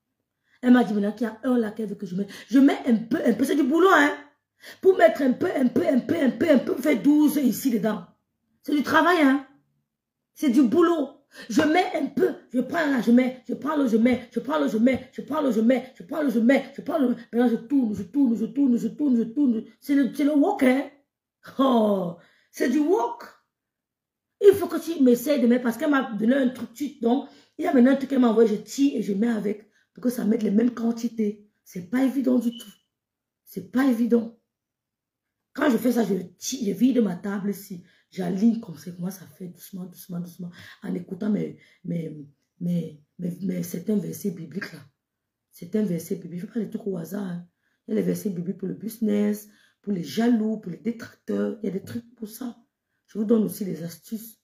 Elle m'a dit maintenant qu'il y a un là qu'elle veut que je mette. Je mets un peu. C'est du boulot, hein. Pour mettre un peu, faire 12 ici dedans. C'est du travail, hein. C'est du boulot. Je mets un peu, je prends là, je mets, je prends l'eau, je mets, je prends l'eau, je mets, je prends l'eau, je mets, je prends l'eau, je mets, je prends l'eau. Maintenant, je tourne. C'est le walk, hein. Oh, c'est du walk. Il faut que tu m'essayes de mettre, parce qu'elle m'a donné un truc, donc, il y a maintenant un truc qu'elle m'a envoyé, je tire et je mets avec, pour que ça mette les mêmes quantités. C'est pas évident du tout. C'est pas évident. Quand je fais ça, je vide ma table ici. J'aligne comme ça, comment ça fait, doucement, en écoutant certains versets bibliques là. Certains versets bibliques, je ne fais pas les trucs au hasard. Hein. Il y a les versets bibliques pour le business, pour les jaloux, pour les détracteurs. Il y a des trucs pour ça. Je vous donne aussi des astuces.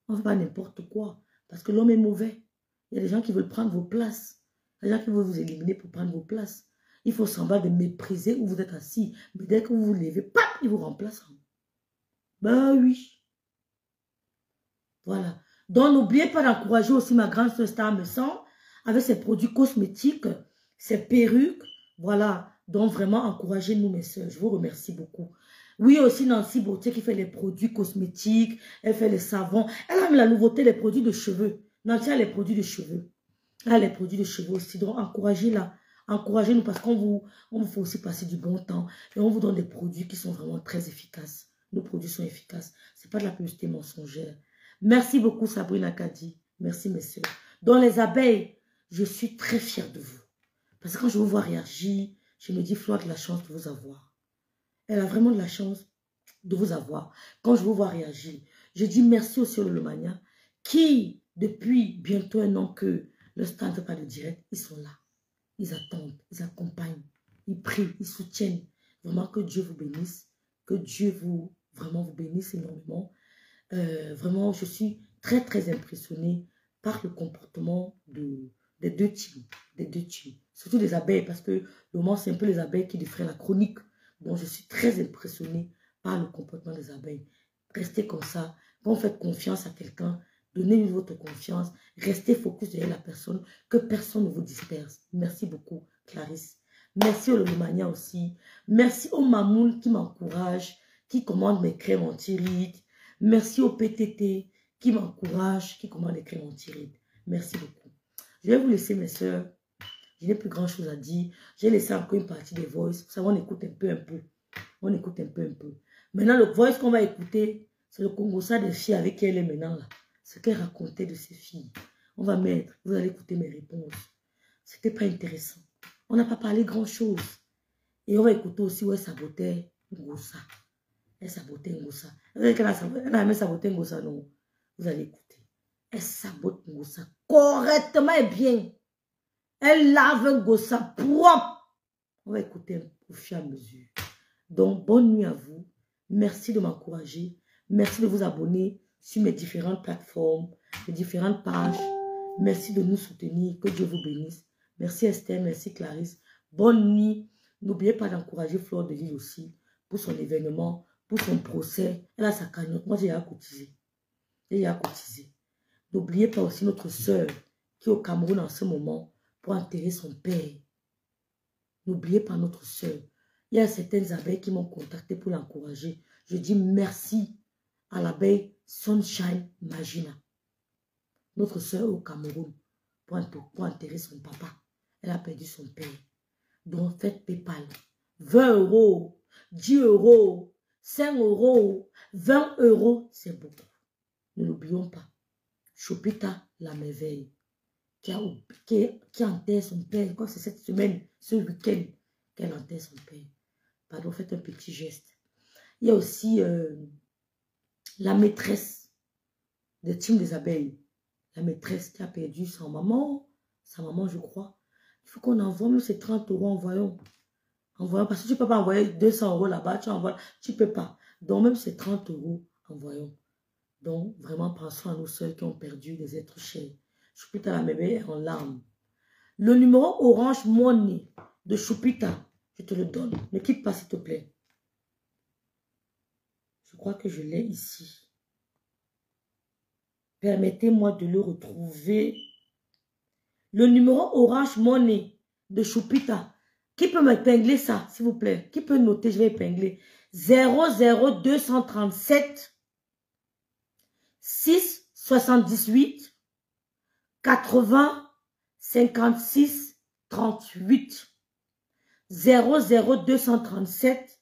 On ne fait pas n'importe quoi. Parce que l'homme est mauvais. Il y a des gens qui veulent prendre vos places. Il y a des gens qui veulent vous éliminer pour prendre vos places. Il faut semblant de mépriser où vous êtes assis. Mais dès que vous vous levez, paf, il vous remplace. Ben oui. Voilà. Donc, n'oubliez pas d'encourager aussi ma grande soeur Star Messon avec ses produits cosmétiques, ses perruques. Voilà. Donc, vraiment, encouragez-nous, mes soeurs. Je vous remercie beaucoup. Oui, aussi Nancy Beauté qui fait les produits cosmétiques. Elle fait les savons. Elle a mis la nouveauté, les produits de cheveux. Nancy a les produits de cheveux. Elle a les produits de cheveux aussi. Donc, encouragez-la. Encouragez-nous parce qu'on vous fait aussi passer du bon temps. Et on vous donne des produits qui sont vraiment très efficaces. Nos produits sont efficaces. Ce n'est pas de la publicité mensongère. Merci beaucoup Sabrina Kadi. Merci messieurs. Dans les abeilles, je suis très fière de vous. Parce que quand je vous vois réagir, je me dis Flore a de la chance de vous avoir. Elle a vraiment de la chance de vous avoir. Quand je vous vois réagir, je dis merci aussi au Lolomania qui, depuis bientôt un an que le stand ne fait pas de direct, ils sont là. Ils attendent, ils accompagnent, ils prient, ils soutiennent. Vraiment que Dieu vous bénisse, que Dieu vous bénisse énormément. Vraiment, je suis très très impressionnée par le comportement des deux teams. Surtout des abeilles, parce que le moment c'est un peu les abeilles qui défraient la chronique. Donc je suis très impressionnée par le comportement des abeilles. Restez comme ça. Quand vous faites confiance à quelqu'un, donnez-lui votre confiance. Restez focus derrière la personne, que personne ne vous disperse. Merci beaucoup, Clarisse. Merci au Lolomania aussi. Merci au Mamoul qui m'encourage, qui commande mes crèmes anti-rides. Merci au PTT qui m'encourage, qui commande les crèmes anti-rides. Merci beaucoup. Je vais vous laisser, mes soeurs. Je n'ai plus grand chose à dire. J'ai laissé encore une partie des voices. Pour ça, on écoute un peu. On écoute un peu. Maintenant, le voice qu'on va écouter, c'est le Congossa des filles avec qui elle est maintenant là. Ce qu'elle racontait de ses filles. On va mettre, vous allez écouter mes réponses. C'était pas intéressant. On n'a pas parlé grand chose. Et on va écouter aussi où elle sabotait Ngossa. Elle sabotait Ngossa. Elle a aimé saboter Ngossa, non? Vous allez écouter. Elle sabote Ngossa correctement et bien. Elle lave Ngossa propre. On va écouter au fur et à mesure. Donc, bonne nuit à vous. Merci de m'encourager. Merci de vous abonner sur mes différentes plateformes, mes différentes pages. Merci de nous soutenir. Que Dieu vous bénisse. Merci Esther, merci Clarisse. Bonne nuit. N'oubliez pas d'encourager Flore de Lille aussi pour son événement, pour son procès. Elle a sa cagnotte. Moi, j'ai à cotiser. N'oubliez pas aussi notre sœur qui est au Cameroun en ce moment pour enterrer son père. N'oubliez pas notre sœur. Il y a certaines abeilles qui m'ont contacté pour l'encourager. Je dis merci à l'abeille Sunshine Magina. Notre sœur au Cameroun pour enterrer son papa. Elle a perdu son père. Donc faites PayPal. 20 €, 10 €, 5 €, 20 €, c'est beaucoup. Ne l'oublions pas. Choupita, la merveille, qui enterre son père. Quand c'est cette semaine, ce week-end, qu'elle enterre son père. Pardon, faites un petit geste. Il y a aussi la maîtresse de Team des abeilles. La maîtresse qui a perdu sa maman je crois. Il faut qu'on envoie, même ces 30 €, envoyons, parce que tu ne peux pas envoyer 200 € là-bas, tu ne peux pas. Donc même ces 30 €, envoyons. Donc vraiment pensons à nos soeurs qui ont perdu des êtres chers. Choupita la bébé est en larmes. Le numéro Orange Money de Choupita, je te le donne. Ne quitte pas s'il te plaît. Je crois que je l'ai ici. Permettez-moi de le retrouver. Le numéro Orange Money de Choupita. Qui peut m'épingler ça, s'il vous plaît? Qui peut noter? Je vais épingler. 00237 6 78 80 56 38. 00237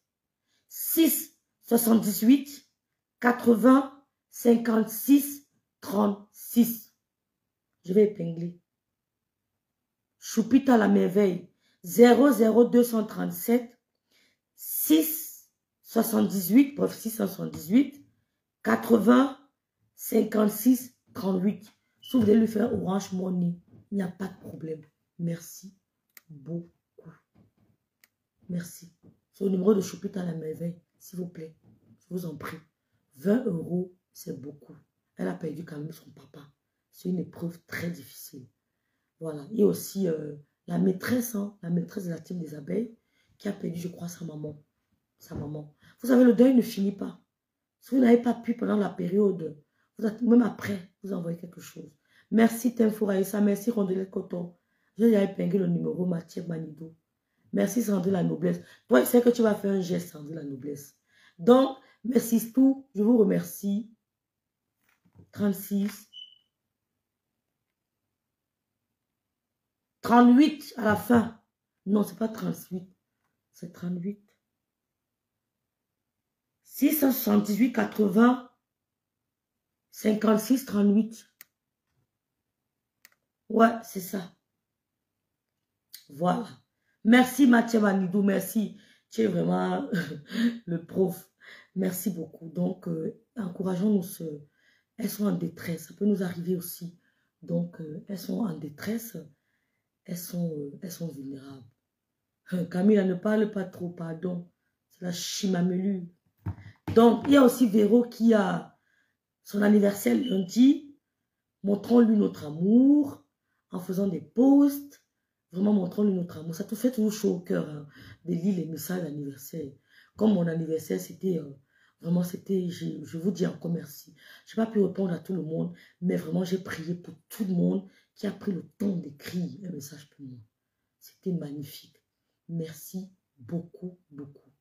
6 78 80 56 36. Je vais épingler. Choupita la merveille. 00237 6 78, bref 678 80 56 38. Si vous voulez lui faire Orange Money, il n'y a pas de problème. Merci beaucoup. Merci. C'est le numéro de Choupita la merveille, s'il vous plaît. Je vous en prie. 20 €, c'est beaucoup. Elle a perdu quand même son papa. C'est une épreuve très difficile. Voilà. Et aussi la maîtresse, la maîtresse de la team des abeilles, qui a perdu, je crois, sa maman. Sa maman. Vous savez, le deuil ne finit pas. Si vous n'avez pas pu pendant la période, même après, vous envoyez quelque chose. Merci Tinfo Raïssa, merci Rondelette Coton. Je vais épingler le numéro Mathieu Manidou. Merci Sandrine la noblesse. Toi, je sais que tu vas faire un geste, Sandrine la noblesse. Donc, merci tout. Je vous remercie. 36. 38 à la fin. Non, c'est pas 38. C'est 38. 678 80 56 38. Ouais, c'est ça. Voilà. Merci Mathieu Manidou, merci. Tu es vraiment le prof. Merci beaucoup. Donc, encourageons nos soeurs. Elles sont en détresse. Ça peut nous arriver aussi. Donc, elles sont en détresse. Elles sont vulnérables. Camille, ne parle pas trop, pardon. C'est la chimamelu. Donc, il y a aussi Véro qui a son anniversaire lundi. Montrons-lui notre amour en faisant des posts. Vraiment, montrons-lui notre amour. Ça te fait toujours chaud au cœur de lire les messages d'anniversaire. Comme mon anniversaire, c'était vraiment, c'était, je vous dis encore merci. Je n'ai pas pu répondre à tout le monde, mais vraiment, j'ai prié pour tout le monde qui a pris le temps d'écrire un message pour moi. C'était magnifique. Merci beaucoup, beaucoup.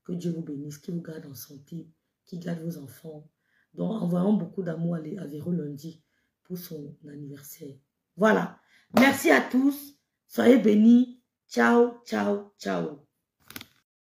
Que Dieu vous bénisse, qu'il vous garde en santé, qu'il garde vos enfants. Donc, envoyons beaucoup d'amour à Véro lundi pour son anniversaire. Voilà. Merci à tous. Soyez bénis. Ciao, ciao, ciao.